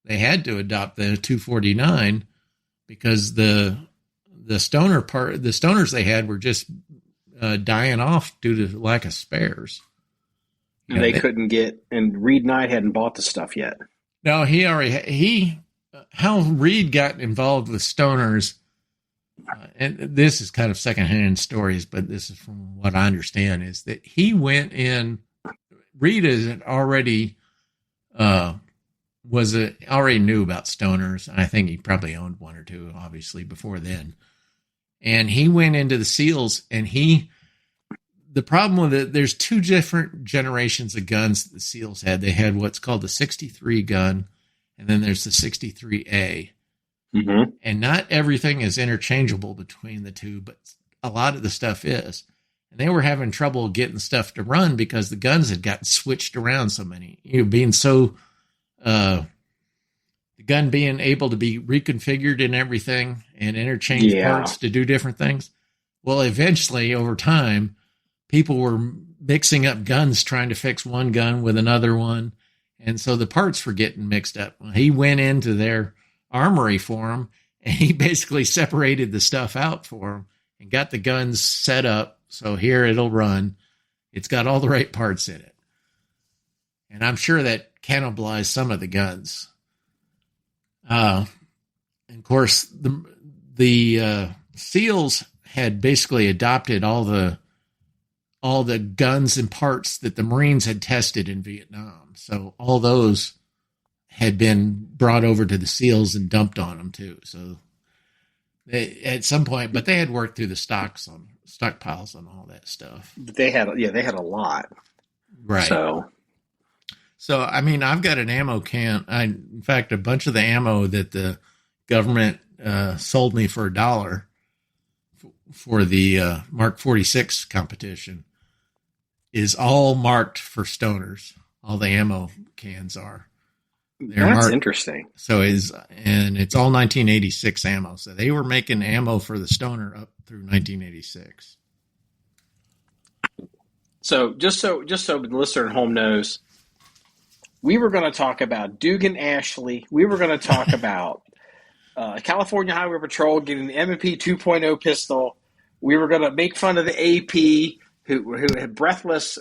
They had to adopt the 249 because the stoners they had were just dying off due to lack of spares. And they couldn't get, and Reed Knight hadn't bought the stuff yet. No, how Reed got involved with stoners and this is kind of secondhand stories, but this is from what I understand, is that he went in. Reed had already already knew about stoners. I think he probably owned one or two, obviously, before then. And he went into the SEALs, and the problem with it, there's two different generations of guns that the SEALs had. They had what's called the 63 gun, and then there's the 63A. Mm-hmm. And not everything is interchangeable between the two, but a lot of the stuff is. And they were having trouble getting stuff to run because the guns had gotten switched around so many. Being so, the gun being able to be reconfigured and everything and interchange parts to do different things. Well, eventually, over time, people were mixing up guns, trying to fix one gun with another one. And so the parts were getting mixed up. Well, he went into their armory for them, and he basically separated the stuff out for them and got the guns set up. So here it'll run. It's got all the right parts in it. And I'm sure that cannibalized some of the guns. And of course, the SEALs had basically adopted all the guns and parts that the Marines had tested in Vietnam. So all those had been brought over to the SEALs and dumped on them too. So they, at some point, but they had worked through the stockpiles on all that stuff. They had a lot. Right. So I mean, I've got an ammo can. In fact, a bunch of the ammo that the government sold me for $1 for the Mark 46 competition is all marked for stoners. All the ammo cans are. That's marked. Interesting. So it's all 1986 ammo. So they were making ammo for the stoner up through 1986. So just so the listener at home knows, we were going to talk about Dugan Ashley. We were going to talk about California Highway Patrol getting the M&P 2.0 pistol. We were going to make fun of the AP who had breathless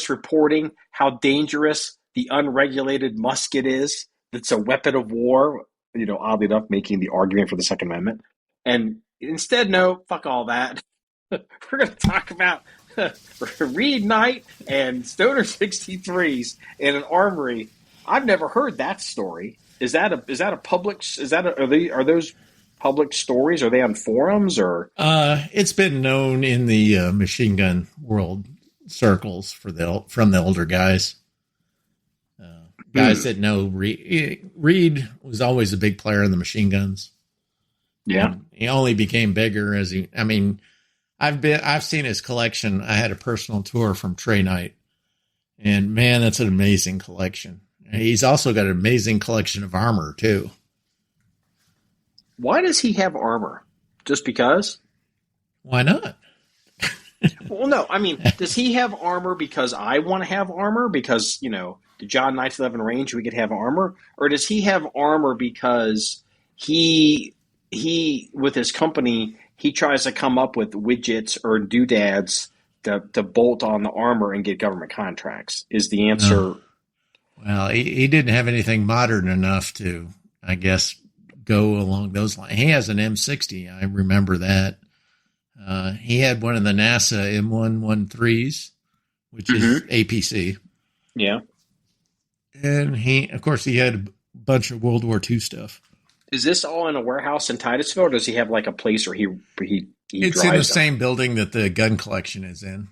reporting how dangerous the unregulated musket is. That's a weapon of war. Oddly enough, making the argument for the Second Amendment. And instead, no, fuck all that. We're going to talk about Reed Knight and Stoner 63s in an armory. I've never heard that story. Are those public stories? Are they on forums or? It's been known in the machine gun world circles from the older guys. Guys that know Reed was always a big player in the machine guns. Yeah, and he only became bigger as I've seen his collection. I had a personal tour from Trey Knight, and man, that's an amazing collection. And he's also got an amazing collection of armor too. Why does he have armor? Just because? Why not? Well, no. I mean, does he have armor because I want to have armor? Because, the John 1911 range, we could have armor? Or does he have armor because he with his company, he tries to come up with widgets or doodads to bolt on the armor and get government contracts? Is the answer? No. Well, he didn't have anything modern enough to, I guess, go along those lines. He has an M60. I remember that. He had one of the NASA M113s, which is APC. Yeah. And he had a bunch of World War II stuff. Is this all in a warehouse in Titusville, or does he have like a place where he It's in the same building that the gun collection is in.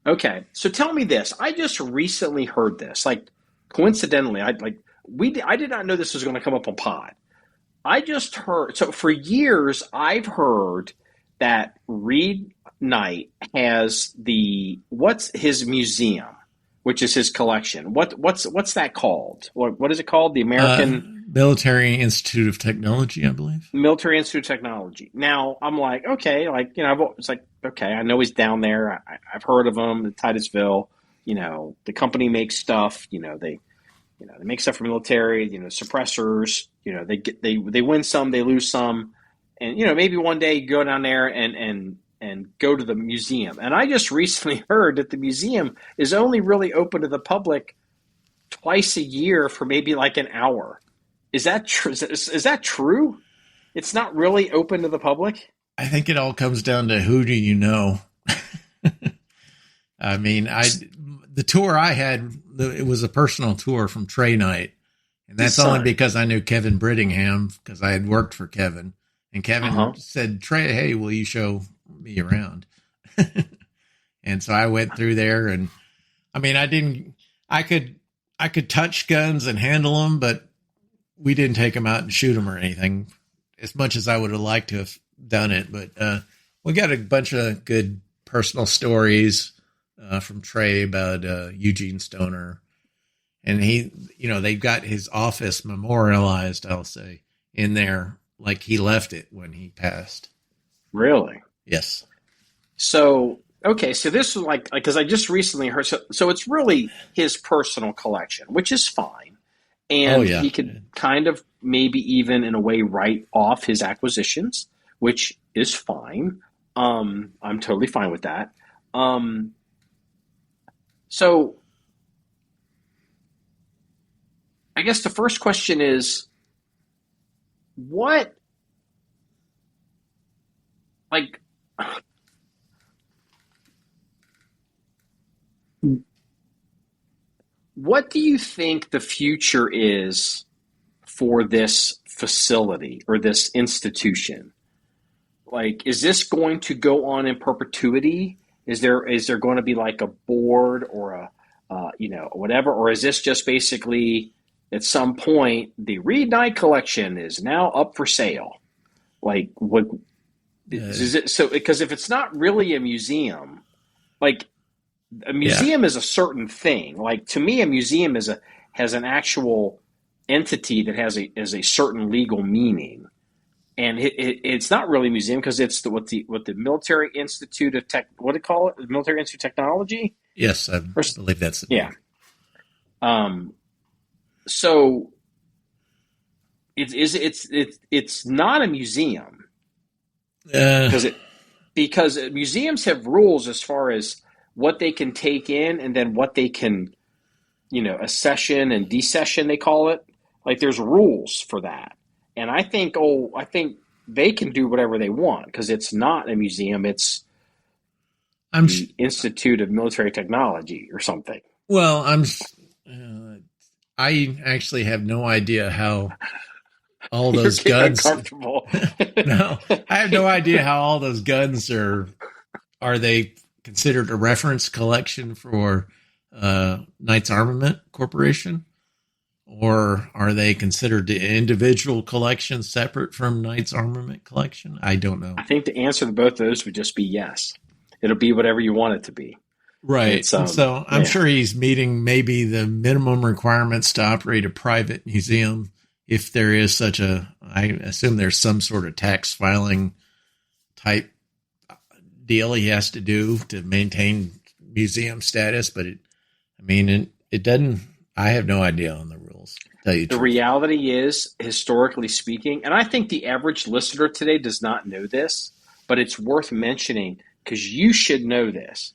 Okay. So tell me this. I just recently heard this. Like, coincidentally, I did not know this was going to come up on pod. I just heard, so for years I've heard that Reed Knight has what's his museum, which is his collection. What's that called? What is it called? The American Military Institute of Technology, I believe. Military Institute of Technology. Now I'm like, okay, it's like, okay, I know he's down there. I've heard of him in Titusville. The company makes stuff. They make stuff for military. Suppressors. They win some, they lose some, and maybe one day you go down there and go to the museum. And I just recently heard that the museum is only really open to the public twice a year for maybe like an hour. Is that true? Is that true? it's not really open to the public? I think it all comes down to who do you know. I mean, the tour I had, it was a personal tour from Trey Knight. And that's only because I knew Kevin Brittingham, because I had worked for Kevin. And Kevin said, Trey, hey, will you show me around? And so I went through there, and I mean, I could touch guns and handle them, but we didn't take them out and shoot them or anything, as much as I would have liked to have done it. But we got a bunch of good personal stories from Trey about Eugene Stoner. And he, they've got his office memorialized, I'll say, in there, like he left it when he passed. Really? Yes. So, okay, so this was like, because I just recently heard, so it's really his personal collection, which is fine. And he could kind of maybe even in a way write off his acquisitions, which is fine. I'm totally fine with that. So I guess the first question is, what do you think the future is for this facility or this institution? Like, is this going to go on in perpetuity? Is there going to be like a board or a whatever, or is this just basically at some point the Reed Knight collection is now up for sale? Like, what is it? So, because if it's not really a museum, like a museum is a certain thing. Like, to me, a museum has an actual entity that has a certain legal meaning. And it's not really a museum because it's what the Military Institute of Tech, what do you call it? The Military Institute of Technology? Yes, I believe that's the name. Yeah. So it's not a museum because museums have rules as far as what they can take in and then what they can, accession and decession, they call it. Like, there's rules for that. And I think they can do whatever they want because it's not a museum. It's the Institute of Military Technology or something. Well, I actually have no idea how all those guns. Uncomfortable. No, I have no idea how all those guns are they considered a reference collection for Knights Armament Corporation? Or are they considered the individual collection separate from Knights Armament Collection? I don't know. I think the answer to both of those would just be yes. It'll be whatever you want it to be. Right. So I'm sure he's meeting maybe the minimum requirements to operate a private museum. If there is such I assume there's some sort of tax filing type deal he has to do to maintain museum status. But it doesn't, I have no idea on the rules. The reality is, historically speaking, and I think the average listener today does not know this, but it's worth mentioning because you should know this.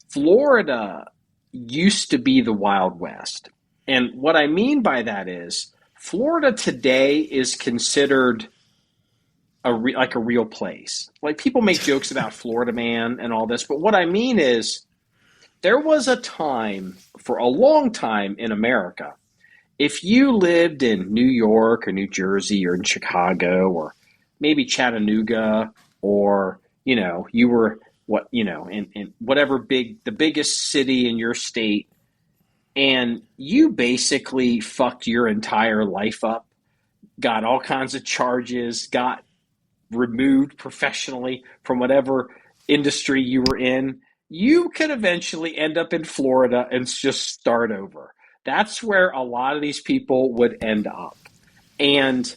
Florida used to be the Wild West. And what I mean by that is Florida today is considered like a real place. Like, people make jokes about Florida Man and all this, but what I mean is there was a time, for a long time in America, if you lived in New York or New Jersey or in Chicago or maybe Chattanooga, or, you were in whatever the biggest city in your state, and you basically fucked your entire life up, got all kinds of charges, got removed professionally from whatever industry you were in, you could eventually end up in Florida and just start over. That's where a lot of these people would end up. And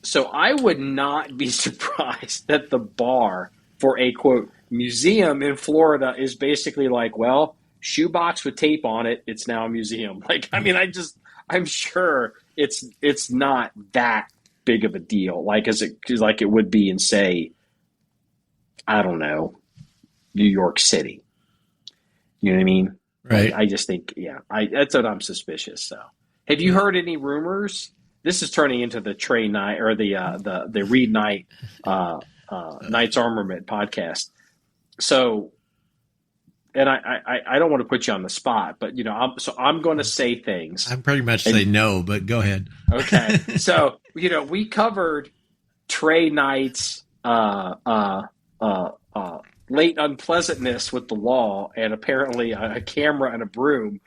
so I would not be surprised that the bar for a, quote, museum in Florida is basically like, well, shoebox with tape on it, it's now a museum. Like, I'm sure it's not that big of a deal, like it would be in, say, I don't know, New York City. You know what I mean? Right. I just think, that's what I'm suspicious. So, have you heard any rumors this is turning into the Trey Knight or the Reed Knight Knights Armament podcast. So, and I don't want to put you on the spot, but I'm going to say things. I'm pretty much say no, but go ahead. Okay, so we covered Trey Knight's late unpleasantness with the law, and apparently a camera and a broom,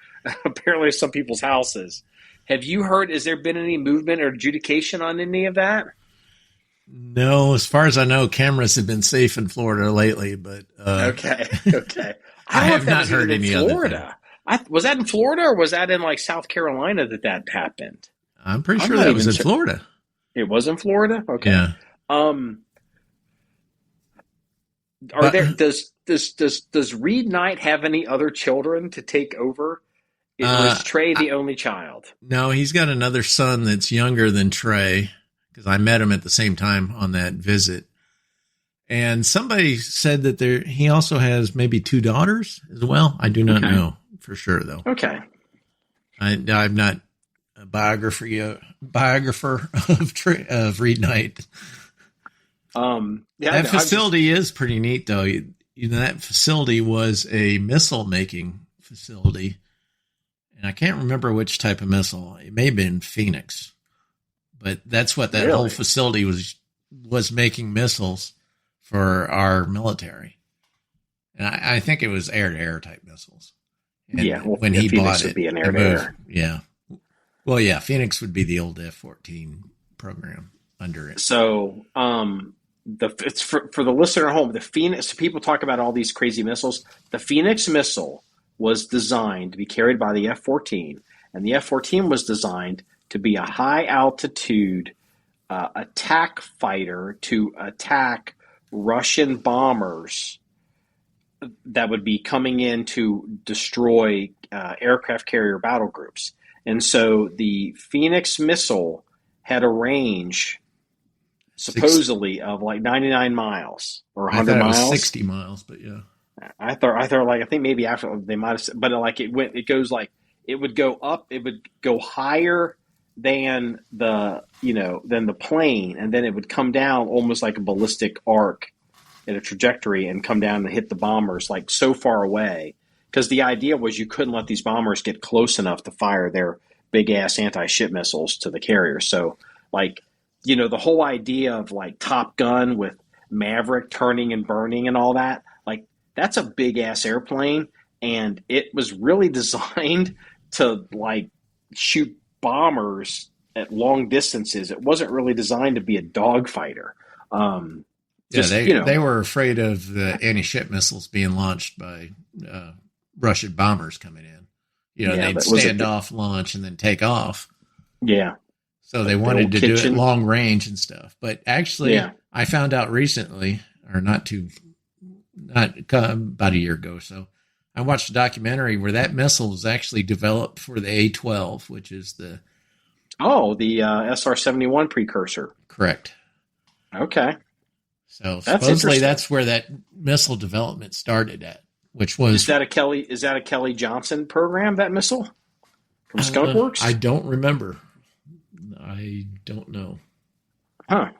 apparently some people's houses. Have you heard? Has there been any movement or adjudication on any of that? No, as far as I know, cameras have been safe in Florida lately. But okay. I have not heard any Florida. Was that in Florida or was that in like South Carolina that happened? I'm pretty sure that was in Florida. It was in Florida. Okay. Yeah. Does Reed Knight have any other children to take over? Or is Trey the only child? No, he's got another son that's younger than Trey, because I met him at the same time on that visit. And somebody said that he also has maybe 2 daughters as well. I do not know for sure, though. Okay. I'm not a biographer of Reed Knight. That facility is pretty neat, though. That facility was a missile making facility, and I can't remember which type of missile. It may have been Phoenix, but that's what that whole facility was making missiles for our military, and I think it was air-to-air type missiles. And when he bought it, would be an air-to-air. Yeah. Well, yeah, Phoenix would be the old F-14 program under it. So, it's for the listener at home. The Phoenix. People talk about all these crazy missiles. The Phoenix missile was designed to be carried by the F-14, and the F-14 was designed to be a high altitude attack fighter to attack Russian bombers that would be coming in to destroy aircraft carrier battle groups. And so the Phoenix missile had a range supposedly of like 99 miles or 100 miles. It was 60 miles, but yeah. I think maybe after they might have, but like it would go up, it would go higher than the plane, and then it would come down almost like a ballistic arc in a trajectory and come down and hit the bombers like so far away. Because the idea was you couldn't let these bombers get close enough to fire their big ass anti-ship missiles to the carrier. So the whole idea of like Top Gun with Maverick turning and burning and all that, like that's a big ass airplane, and it was really designed to like shoot bombers at long distances. It wasn't really designed to be a dogfighter. They were afraid of the anti-ship missiles being launched by Russian bombers coming in. They'd stand off, launch, and then take off. Yeah. So they wanted to do it long range and stuff. But actually, I found out recently, or about a year ago or so, I watched a documentary where that missile was actually developed for the A-12, which is the SR-71 precursor. Correct. Okay. So supposedly that's where that missile development started at, which was is that a Kelly Johnson program, that missile from Skunk Works? I don't remember. I don't know. Huh.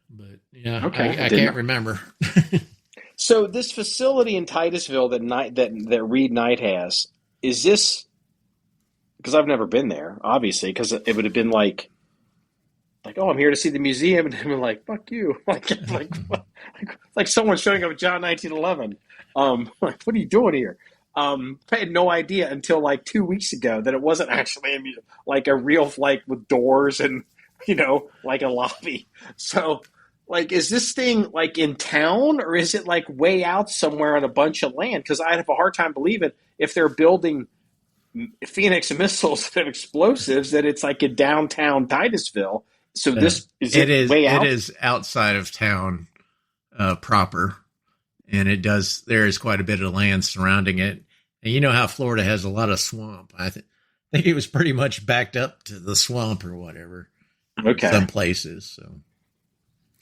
But yeah, okay. I can't remember. So this facility in Titusville that Reed Knight has, is this, because I've never been there, obviously, because it would have been like, oh, I'm here to see the museum, and I'm like, fuck you, like someone showing up at John 1911. What are you doing here? I had no idea until like 2 weeks ago that it wasn't actually a museum, like a real with doors and like a lobby. So is this thing like in town, or is it like way out somewhere on a bunch of land? Because I'd have a hard time believing if they're building Phoenix missiles and explosives that it's like in downtown Titusville. So this is way out? It is outside of town proper, and there is quite a bit of land surrounding it. And you know how Florida has a lot of swamp. I think it was pretty much backed up to the swamp or whatever. Okay. Some places.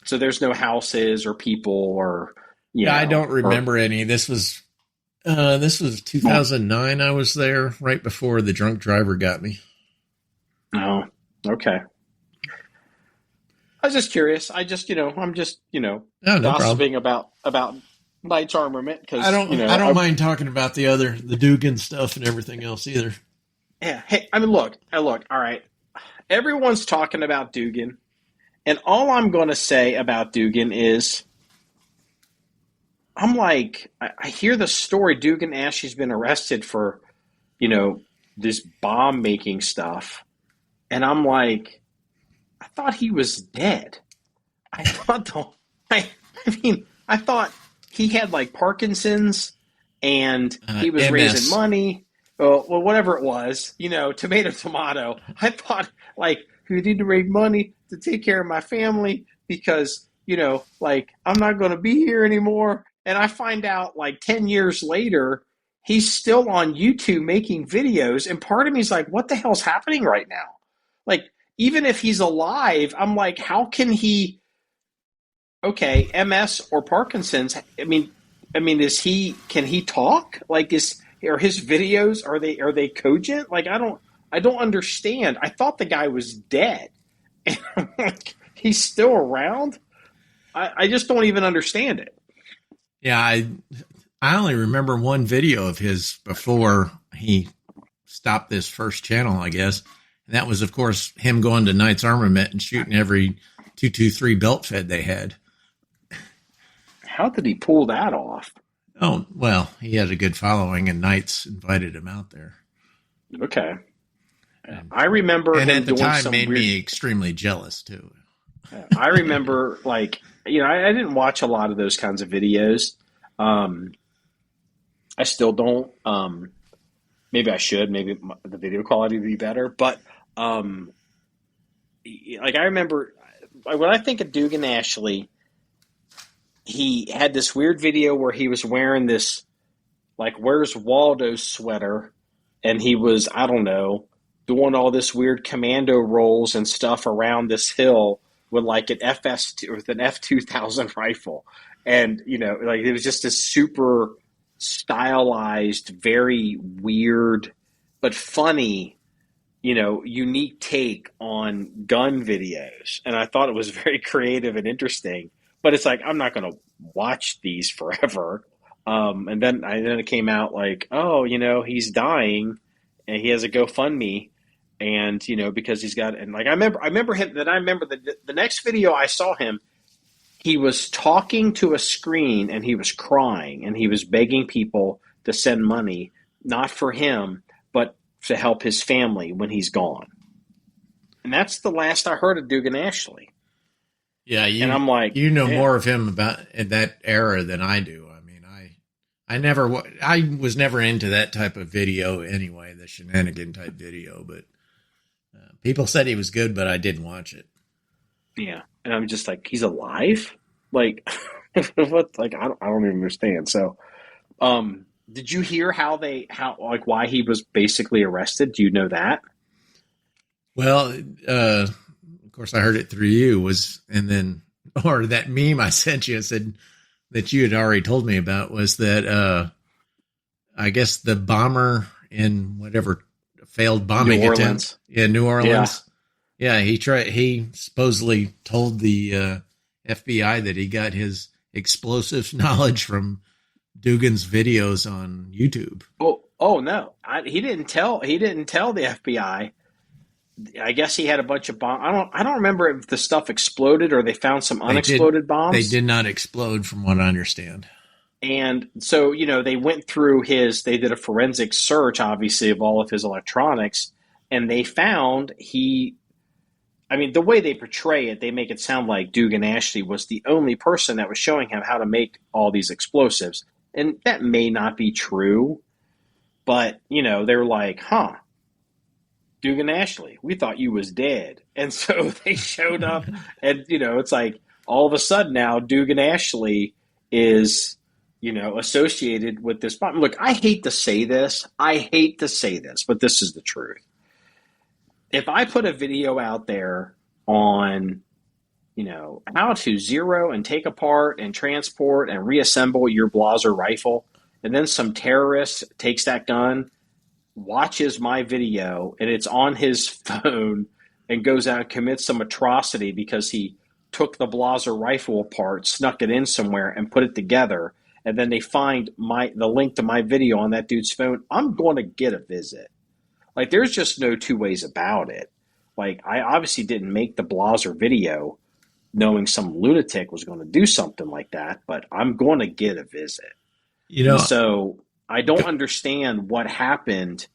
So there's no houses or people or I don't remember any. This was 2009. I was there right before the drunk driver got me. Oh. Okay. I was just curious. I'm just, No, no problem. gossiping about Knights Armament because, I don't mind talking about the Dugan stuff and everything else either. Yeah. Hey, I mean, look. All right. Everyone's talking about Dugan, and all I'm going to say about Dugan is, I'm like, I hear the story. Dugan Ashley's been arrested for, this bomb making stuff, and I'm like, I thought he was dead. I thought I thought he had like Parkinson's and he was MS. raising money. Well, whatever it was, tomato. I thought like we need to raise money to take care of my family because, I'm not going to be here anymore. And I find out like 10 years later, he's still on YouTube making videos. And part of me is like, what the hell's happening right now? Like, even if he's alive, I'm like, how can he? Okay, MS or Parkinson's. I mean, can he talk? Like, are his videos, are they cogent? Like, I don't understand. I thought the guy was dead, and I'm like, he's still around. I just don't even understand it. Yeah, I only remember one video of his before he stopped this first channel, I guess. And that was, of course, him going to Knights Armament and shooting every 223 belt fed they had. How did he pull that off? Oh, well, he had a good following, and Knights invited him out there. Okay. I remember and him at the doing time some made weird... me extremely jealous, too. I remember, like, I didn't watch a lot of those kinds of videos. I still don't. Maybe I should. Maybe the video quality would be better. But, like, I remember, when I think of Dugan Ashley, he had this weird video where he was wearing this, like, Where's Waldo sweater, and he was, I don't know, doing all this weird commando rolls and stuff around this hill with, like, an with an F-2000 rifle. And, like, it was just a super stylized, very weird, but funny, unique take on gun videos. And I thought it was very creative and interesting. But it's like, I'm not going to watch these forever. And then it came out like, oh, he's dying and he has a GoFundMe. And, because he's got, and like, I remember him, the next video I saw him, he was talking to a screen and he was crying and he was begging people to send money, not for him, but to help his family when he's gone. And that's the last I heard of Dugan Ashley. Yeah, and I'm like, more of him about in that era than I do. I mean, I was never into that type of video anyway, the shenanigan type video. But people said he was good, but I didn't watch it. Yeah, and I'm just like, he's alive? Like, what? Like, I don't even understand. So, did you hear why he was basically arrested? Do you know that? Well, of course, I heard it through you. Or that meme I sent you said that you had already told me about was that I guess the bomber in whatever failed bombing attempt in New Orleans. Yeah, he supposedly told the FBI that he got his explosives knowledge from Dugan's videos on YouTube. Oh no, he didn't tell the FBI. I guess he had a bunch of bombs. I don't remember if the stuff exploded or they found some unexploded bombs. They did not explode, from what I understand. And so, they went through they did a forensic search, obviously, of all of his electronics, and they found the way they portray it, they make it sound like Dugan Ashley was the only person that was showing him how to make all these explosives. And that may not be true, but, they're like, Dugan Ashley, we thought you was dead. And so they showed up and, it's like all of a sudden now Dugan Ashley is, associated with this bomb. Look, I hate to say this, but this is the truth. If I put a video out there on, how to zero and take apart and transport and reassemble your Blaser rifle, and then some terrorist takes that gun, watches my video, and it's on his phone and goes out and commits some atrocity because he took the Blaser rifle apart, snuck it in somewhere, and put it together, and then they find the link to my video on that dude's phone, I'm going to get a visit. Like, there's just no two ways about it. Like, I obviously didn't make the Blaser video knowing some lunatic was going to do something like that, but I'm going to get a visit. So I don't understand what happened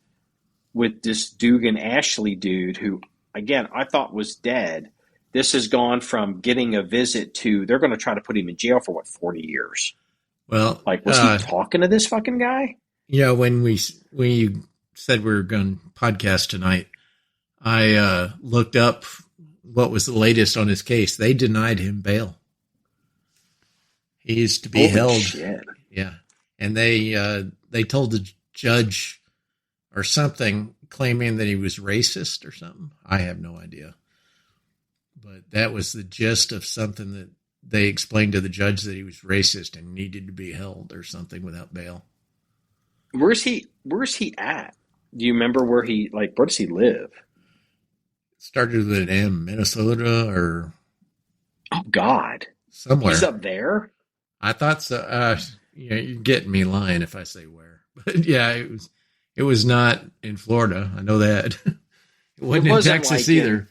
with this Dugan Ashley dude who, again, I thought was dead. This has gone from getting a visit to they're going to try to put him in jail for 40 years. Well, like, was he talking to this fucking guy? Yeah, when you said we were going to podcast tonight, I looked up what was the latest on his case. They denied him bail. He used to be held. Shit. Yeah, and they told the judge or something, claiming that he was racist or something. I have no idea, but that was the gist of something that they explained to the judge, that he was racist and needed to be held or something without bail. Where's he at? Do you remember where does he live? Started with an M, Minnesota or... Oh, God. Somewhere. He's up there? I thought so. You're getting me lying if I say where. But yeah, it was not in Florida. I know that. It wasn't in Texas either.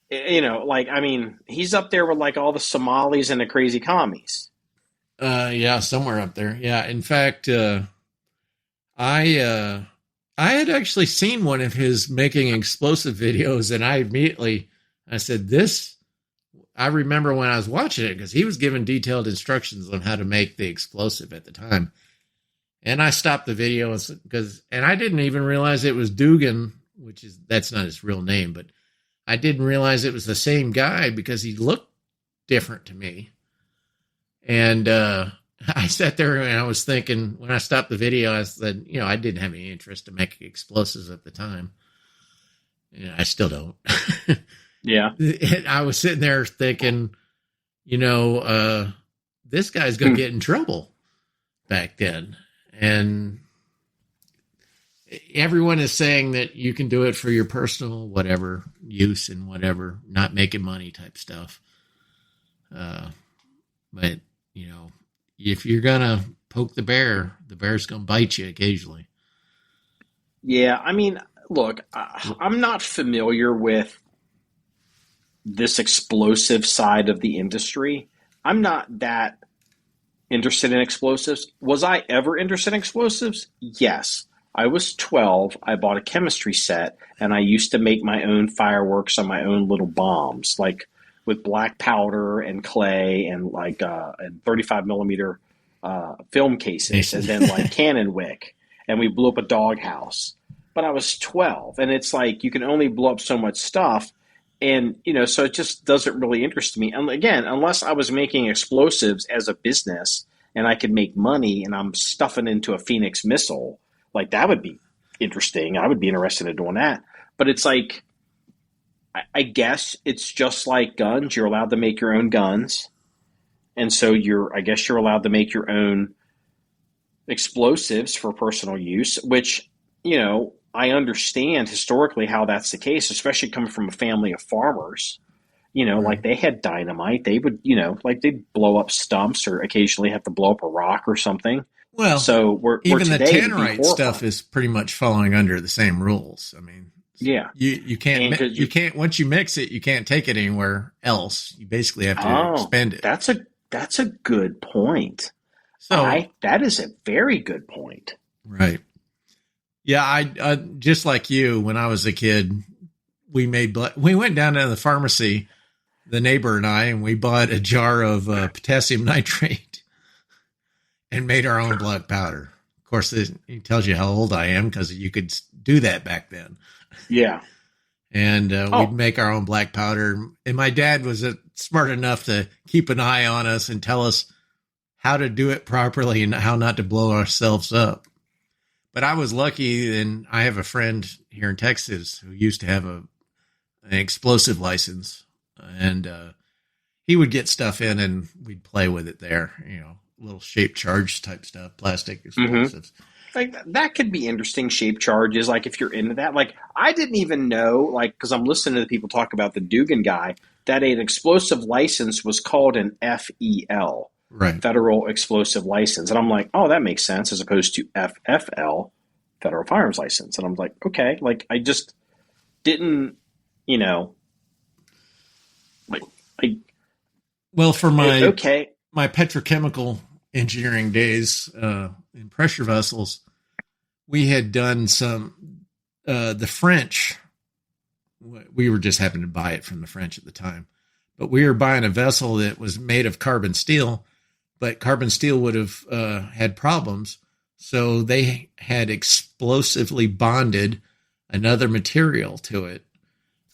He's up there with all the Somalis and the crazy commies. Yeah, somewhere up there. Yeah, in fact, I had actually seen one of his making explosive videos, and I said, I remember when I was watching it, because he was given detailed instructions on how to make the explosive at the time. And I stopped the video and I didn't even realize it was Dugan, that's not his real name, but I didn't realize it was the same guy because he looked different to me. And I sat there and I was thinking, when I stopped the video, I said, I didn't have any interest in making explosives at the time. I still don't. Yeah. I was sitting there thinking, this guy's going to get in trouble back then. And everyone is saying that you can do it for your personal whatever use and whatever, not making money type stuff. But if you're gonna poke the bear's gonna bite you occasionally. Yeah, look, I'm not familiar with this explosive side of the industry. I'm not that interested in explosives. Was I ever interested in explosives? Yes. I was 12. I bought a chemistry set, and I used to make my own fireworks on my own little bombs, with black powder and clay and and 35 millimeter film cases, and then cannon wick. And we blew up a doghouse. But I was 12, and it's you can only blow up so much stuff. And, so it just doesn't really interest me. And again, unless I was making explosives as a business and I could make money and I'm stuffing into a Phoenix missile, that would be interesting. I would be interested in doing that. But it's I guess it's just like guns. You're allowed to make your own guns. And so I guess you're allowed to make your own explosives for personal use, which, I understand historically how that's the case, especially coming from a family of farmers. They had dynamite. They would, they'd blow up stumps or occasionally have to blow up a rock or something. Well, so even the tannerite stuff is pretty much following under the same rules. Yeah, you can't once you mix it, you can't take it anywhere else. You basically have to expend it. That's a good point. So that is a very good point. Right. Yeah, I just like you, when I was a kid, we went down to the pharmacy, the neighbor and I, and we bought a jar of potassium nitrate and made our own black powder. Of course, it tells you how old I am because you could do that back then. Yeah. And we'd make our own black powder. And my dad was smart enough to keep an eye on us and tell us how to do it properly and how not to blow ourselves up. But I was lucky, and I have a friend here in Texas who used to have an explosive license, and he would get stuff in, and we'd play with it there. Little shape charge type stuff, plastic explosives. like that could be interesting. Shape charges, like if you're into that. Like I didn't even know, like because I'm listening to the people talk about the Dugan guy, that an explosive license was called an FEL, Right. Federal Explosive License, and I'm like, oh, that makes sense as opposed to FFL, Federal Firearms License, and I'm like, okay, like I just didn't, you know, like Well, for my okay, my petrochemical engineering days in pressure vessels, we had done some the French. We were just happening to buy it from the French at the time, but we were buying a vessel that was made of carbon steel, but carbon steel would have had problems. So they had explosively bonded another material to it.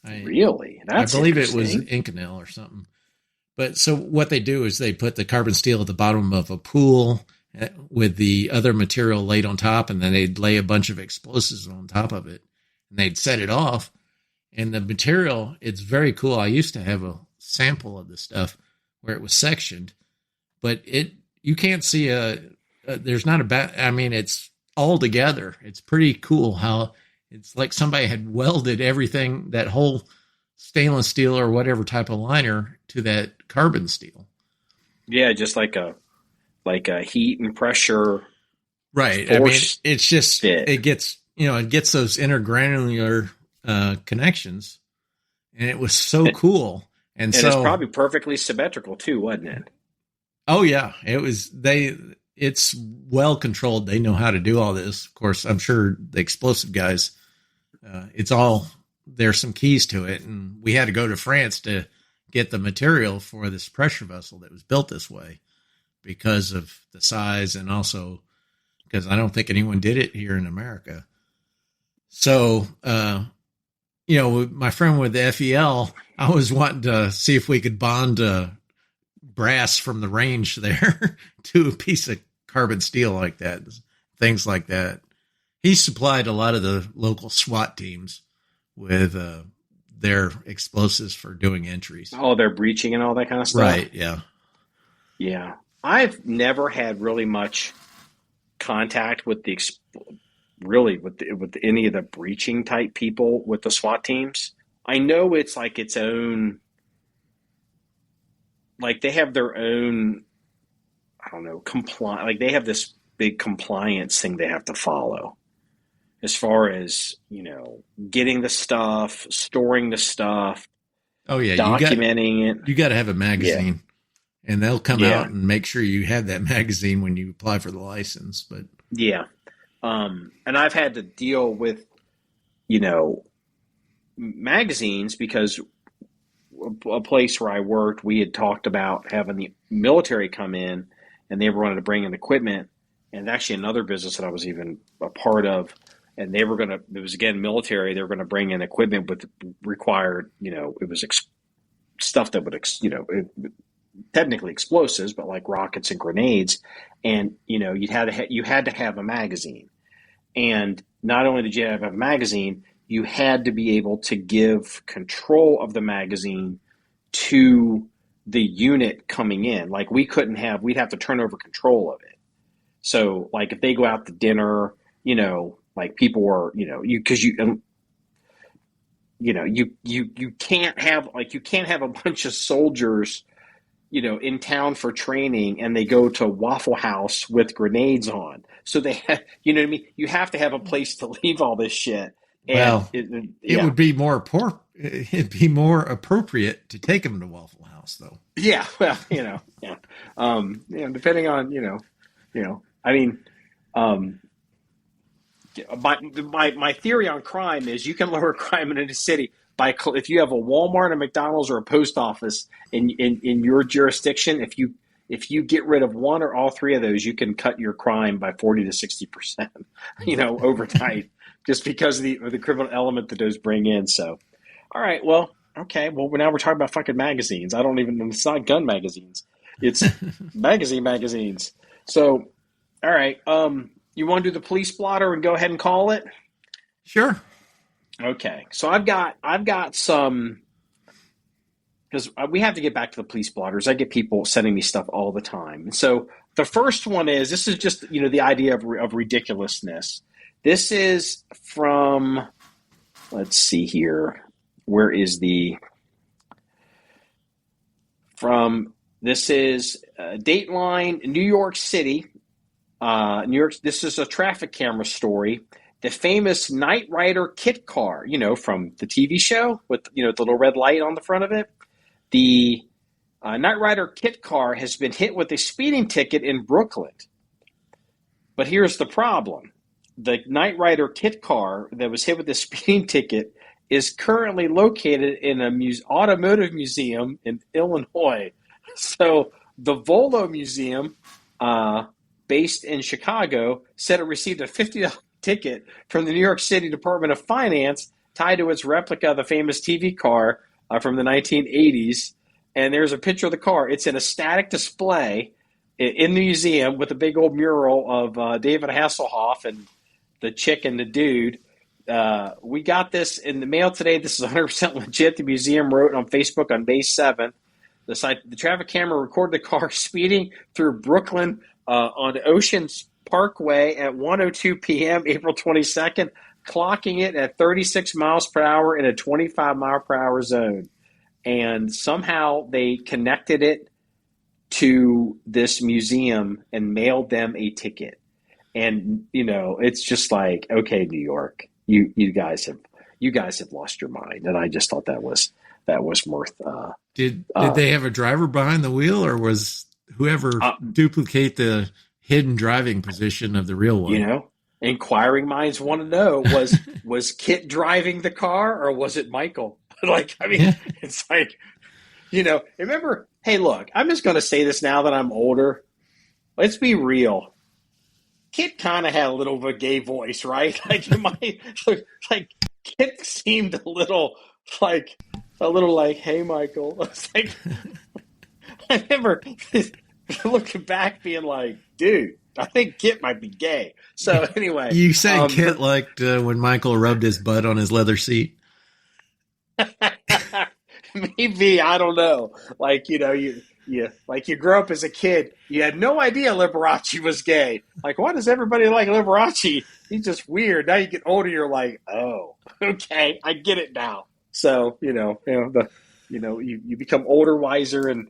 Really? That's I believe it was interesting. Inconel or something. But so what they do is they put the carbon steel at the bottom of a pool with the other material laid on top, and then they'd lay a bunch of explosives on top of it, and they'd set it off. And the material, it's very cool. I used to have a sample of this stuff where it was sectioned, but you can't see there's not I mean, it's all together. It's pretty cool how it's like somebody had welded everything, that whole stainless steel or whatever type of liner to that carbon steel. Yeah, just like a heat and pressure. Right. I mean, it's just, fit. it gets those intergranular connections, and it was so cool. And so it's probably perfectly symmetrical too, wasn't it? Oh yeah, it's well controlled. They know how to do all this. Of course, I'm sure the explosive guys, there's some keys to it. And we had to go to France to get the material for this pressure vessel that was built this way because of the size, and also because I don't think anyone did it here in America. So, my friend with the FEL, I was wanting to see if we could bond brass from the range there to a piece of carbon steel like that, things like that. He supplied a lot of the local SWAT teams with their explosives for doing entries. Oh, they're breaching and all that kind of stuff. Right. Yeah. Yeah. I've never had really much contact with with any of the breaching type people with the SWAT teams. I know it's like its own, like they have their own, I don't know, like they have this big compliance thing they have to follow as far as, getting the stuff, storing the stuff. Oh yeah. Documenting it. You got to have a magazine, and they'll come Yeah. out and make sure you have that magazine when you apply for the license. But yeah. And I've had to deal with, magazines because a place where I worked, we had talked about having the military come in, and they wanted to bring in equipment, and actually another business that I was even a part of, and they were going to, it was again military, they were going to bring in equipment with required, it was stuff that would, technically explosives, but like rockets and grenades. And, you had to have a magazine. And not only did you have a magazine, you had to be able to give control of the magazine to the unit coming in. Like we'd have to turn over control of it. So like if they go out to dinner, like people were, you can't have a bunch of soldiers, in town for training, and they go to Waffle House with grenades on. So they have, you know what I mean? You have to have a place to leave all this shit. And it would be it'd be more appropriate to take them to Waffle House, though. Yeah, well, yeah. Depending on, I mean, my theory on crime is you can lower crime in a city by if you have a Walmart, a McDonald's, or a post office in your jurisdiction. If you get rid of one or all three of those, you can cut your crime by 40 to 60%, overnight, just because of the criminal element that those bring in. So, all right, well, okay, well now we're talking about fucking magazines. It's not gun magazines, it's magazines. So, all right, you want to do the police blotter and go ahead and call it? Sure. Okay, so I've got some because we have to get back to the police blotters. I get people sending me stuff all the time. And so the first one is, this is just, the idea of ridiculousness. This is from, let's see here. Where is this is Dateline, New York City. New York. This is a traffic camera story. The famous Knight Rider kit car, from the TV show with, the little red light on the front of it. The Knight Rider kit car has been hit with a speeding ticket in Brooklyn. But here's the problem. The Knight Rider kit car that was hit with the speeding ticket is currently located in an automotive museum in Illinois. So the Volo Museum, based in Chicago, said it received a $50 ticket from the New York City Department of Finance tied to its replica of the famous TV car from the 1980s. And there's a picture of the car. It's in a static display in the museum with a big old mural of David Hasselhoff and the chick and the dude. We got this in the mail today. This is 100% legit. The museum wrote on Facebook on May 7th. The traffic camera recorded the car speeding through Brooklyn on Oceans Parkway at 1:02 p.m. April 22nd, clocking it at 36 miles per hour in a 25 mile per hour zone. And somehow they connected it to this museum and mailed them a ticket. And, it's just like, okay, New York, you guys have lost your mind. And I just thought that was worth. Did they have a driver behind the wheel, or was whoever duplicate the hidden driving position of the real one? Inquiring minds want to know, was Kit driving the car, or was it Michael? It's like, remember, hey, look, I'm just going to say this now that I'm older. Let's be real. Kit kind of had a little of a gay voice, right? Kit seemed a little like, hey, Michael. It's like, I remember looking back being like, dude, I think Kit might be gay. So anyway. You say Kit liked when Michael rubbed his butt on his leather seat? Maybe, I don't know. You grew up as a kid, you had no idea Liberace was gay. Like, why does everybody like Liberace? He's just weird. Now you get older, you're like, oh, okay, I get it now. So, you become older, wiser, and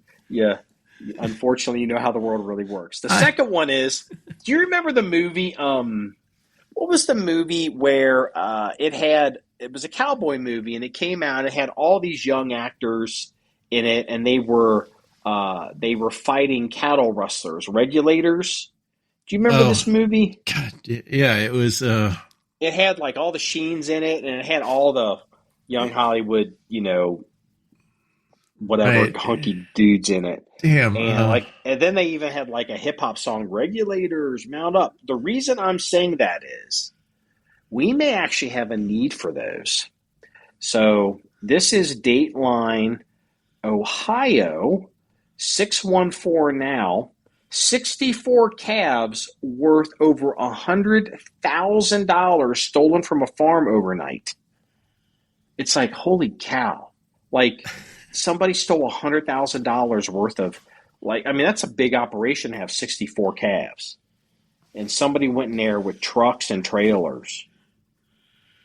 unfortunately, you know how the world really works. The second one is, do you remember the movie? What was the movie where it was a cowboy movie, and it came out. It had all these young actors in it, and they were fighting cattle rustlers, regulators. Do you remember this movie? God, yeah, it was. It had like all the Sheens in it, and it had all the young Hollywood, whatever hunky dudes in it. Damn. And then they even had like a hip hop song, "Regulators Mount Up." The reason I'm saying that is, we may actually have a need for those. So this is Dateline, Ohio, 614 now. 64 calves worth over $100,000 stolen from a farm overnight. It's like, holy cow. Like, somebody stole $100,000 worth of, that's a big operation to have 64 calves. And somebody went in there with trucks and trailers.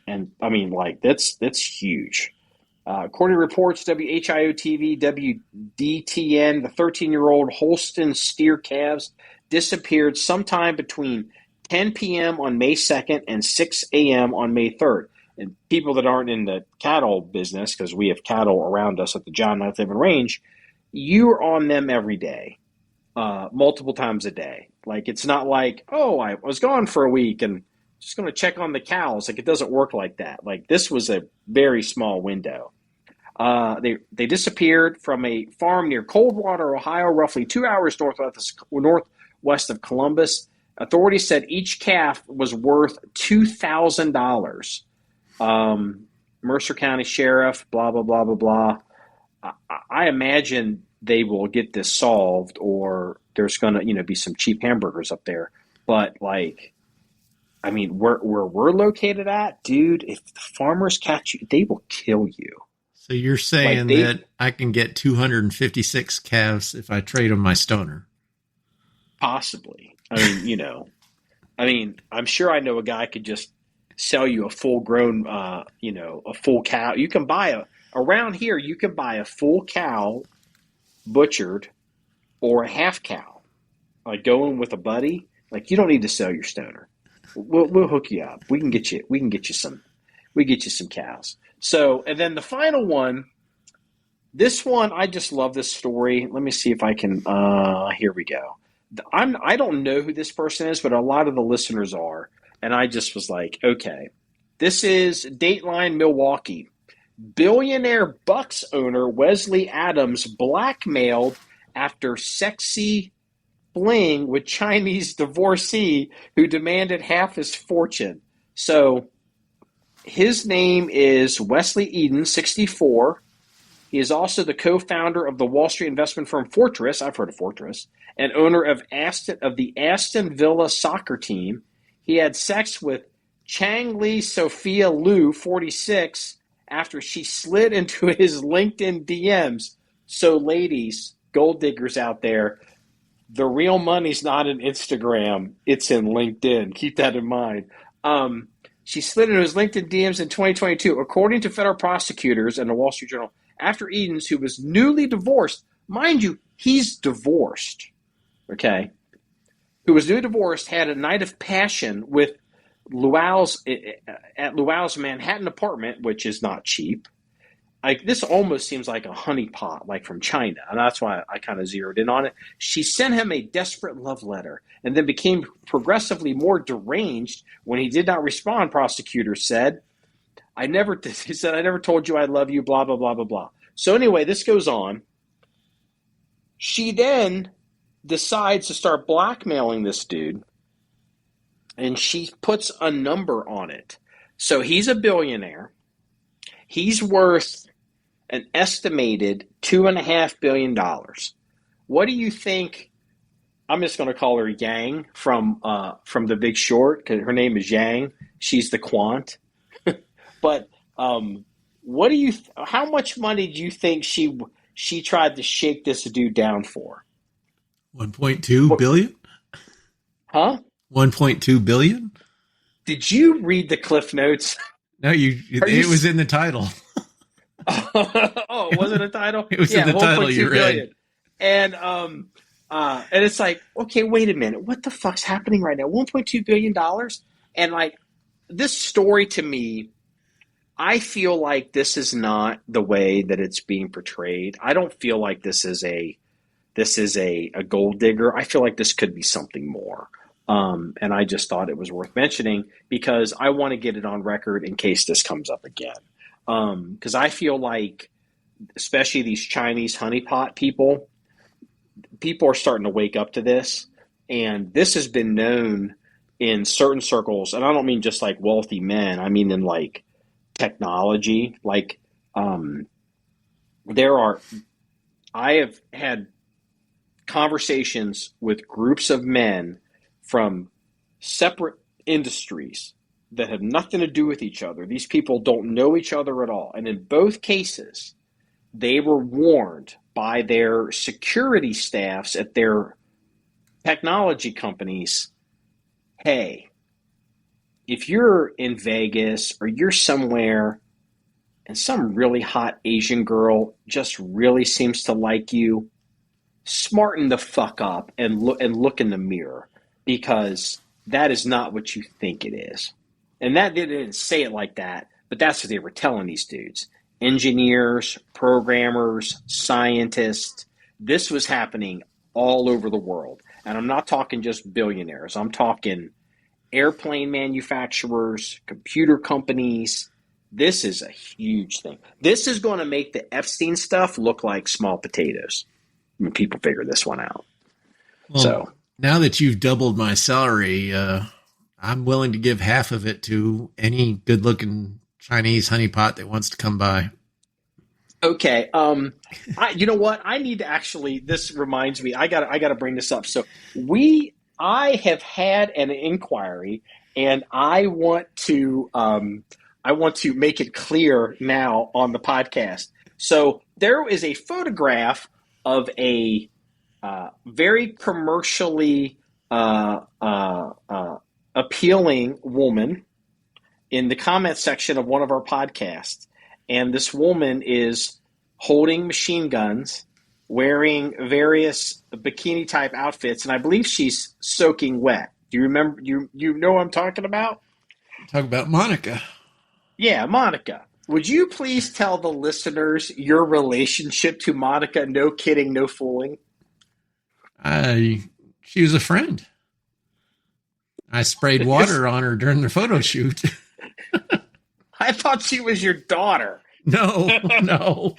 And, that's huge. According to reports, WHIO-TV, WDTN, the 13-year-old Holston steer calves disappeared sometime between 10 p.m. on May 2nd and 6 a.m. on May 3rd. And people that aren't in the cattle business, because we have cattle around us at the John1911 range, you're on them every day, multiple times a day. Like, it's not like, oh, I was gone for a week and just going to check on the cows. Like, it doesn't work like that. Like, this was a very small window. They disappeared from a farm near Coldwater, Ohio, roughly 2 hours northwest of Columbus. Authorities said each calf was worth $2,000. Mercer County Sheriff, blah, blah, blah, blah, blah. I imagine they will get this solved, or there's going to, be some cheap hamburgers up there. But where we're located at, dude, if the farmers catch you, they will kill you. So you're saying that I can get 256 calves if I trade them my stoner? Possibly. I'm sure I know a guy could just sell you a full grown, a full cow. You can buy around here, you can buy a full cow butchered or a half cow. Like going with a buddy, like you don't need to sell your stoner. We'll hook you up. We can get you some cows. So, and then the final one, this one, I just love this story. Let me see if I can, here we go. I don't know who this person is, but a lot of the listeners are. And I just was like, okay, this is Dateline Milwaukee. Billionaire Bucks owner Wesley Adams blackmailed after sexy fling with Chinese divorcee who demanded half his fortune. So his name is Wesley Eden, 64. He is also the co-founder of the Wall Street investment firm Fortress. I've heard of Fortress. And owner of the Aston Villa soccer team. He had sex with Chang Li Sophia Liu, 46, after she slid into his LinkedIn DMs. So ladies, gold diggers out there, the real money's not in Instagram. It's in LinkedIn. Keep that in mind. She slid into his LinkedIn DMs in 2022. According to federal prosecutors and the Wall Street Journal, after Edens, who was newly divorced, mind you, he's divorced, okay, who was newly divorced, had a night of passion with Luau's Manhattan apartment, which is not cheap. Like this almost seems like a honeypot, like from China, and that's why I kind of zeroed in on it. She sent him a desperate love letter, and then became progressively more deranged when he did not respond. Prosecutors said, He said, "I never told you I love you." Blah blah blah blah blah. So anyway, this goes on. She then decides to start blackmailing this dude, and she puts a number on it. So he's a billionaire. He's worth an estimated $2.5 billion. What do you think? I'm just going to call her Yang from The Big Short, because her name is Yang. She's the quant. But what do you? How much money do you think she tried to shake this dude down for? 1.2 billion? Huh? 1.2 billion? Did you read the Cliff Notes? No, it was in the title. Oh, was it a title? It was in the title you read. And it's like, okay, wait a minute. What the fuck's happening right now? $1.2 billion? And like this story to me, I feel like this is not the way that it's being portrayed. I don't feel like this is a gold digger. I feel like this could be something more. And I just thought it was worth mentioning because I want to get it on record in case this comes up again. Because I feel like, especially these Chinese honeypot people are starting to wake up to this. And this has been known in certain circles. And I don't mean just like wealthy men. I mean in like technology. Like I have had conversations with groups of men from separate industries that have nothing to do with each other. These people don't know each other at all. And in both cases, they were warned by their security staffs at their technology companies, hey, if you're in Vegas or you're somewhere and some really hot Asian girl just really seems to like you, smarten the fuck up and look in the mirror, because that is not what you think it is. And that they didn't say it like that, but that's what they were telling these dudes. Engineers, programmers, scientists. This was happening all over the world. And I'm not talking just billionaires. I'm talking airplane manufacturers, computer companies. This is a huge thing. This is going to make the Epstein stuff look like small potatoes when people figure this one out. Well, so now that you've doubled my salary, I'm willing to give half of it to any good-looking Chinese honeypot that wants to come by. Okay. You know what? I need to actually. This reminds me. I got to bring this up. So I have had an inquiry, and I want to make it clear now on the podcast. So there is a photograph of a very commercially appealing woman in the comment section of one of our podcasts. And this woman is holding machine guns, wearing various bikini type outfits, and I believe she's soaking wet. Do you remember? You know what I'm talking about? Talk about Monica. Yeah, Monica. Would you please tell the listeners your relationship to Monica? No kidding, no fooling. She was a friend. I sprayed water on her during the photo shoot. I thought she was your daughter. No.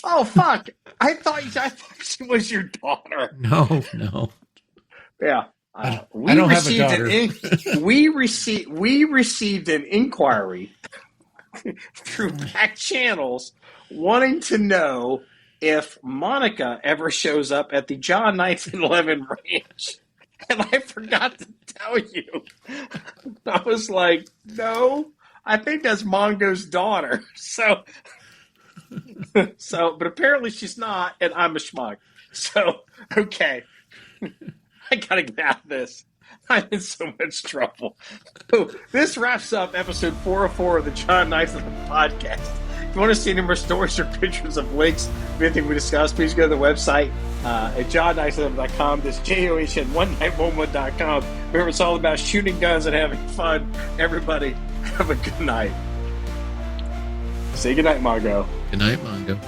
Oh, fuck. I thought she was your daughter. No. Yeah. I don't have a daughter. We received an inquiry through back channels wanting to know if Monica ever shows up at the John1911 Ranch. And I forgot to tell you. I was like, no, I think that's Mongo's daughter. So, but apparently she's not, and I'm a schmuck. So, okay. I got to get out of this. I'm in so much trouble. So, this wraps up episode 404 of the John1911 Podcast. If you want to see any more stories or pictures of links of anything we discussed, please go to the website at john1911.com. That's JOHN1911.com. Remember, it's all about shooting guns and having fun. Everybody, have a good night. Say good night, Mongo. Good night, Mongo.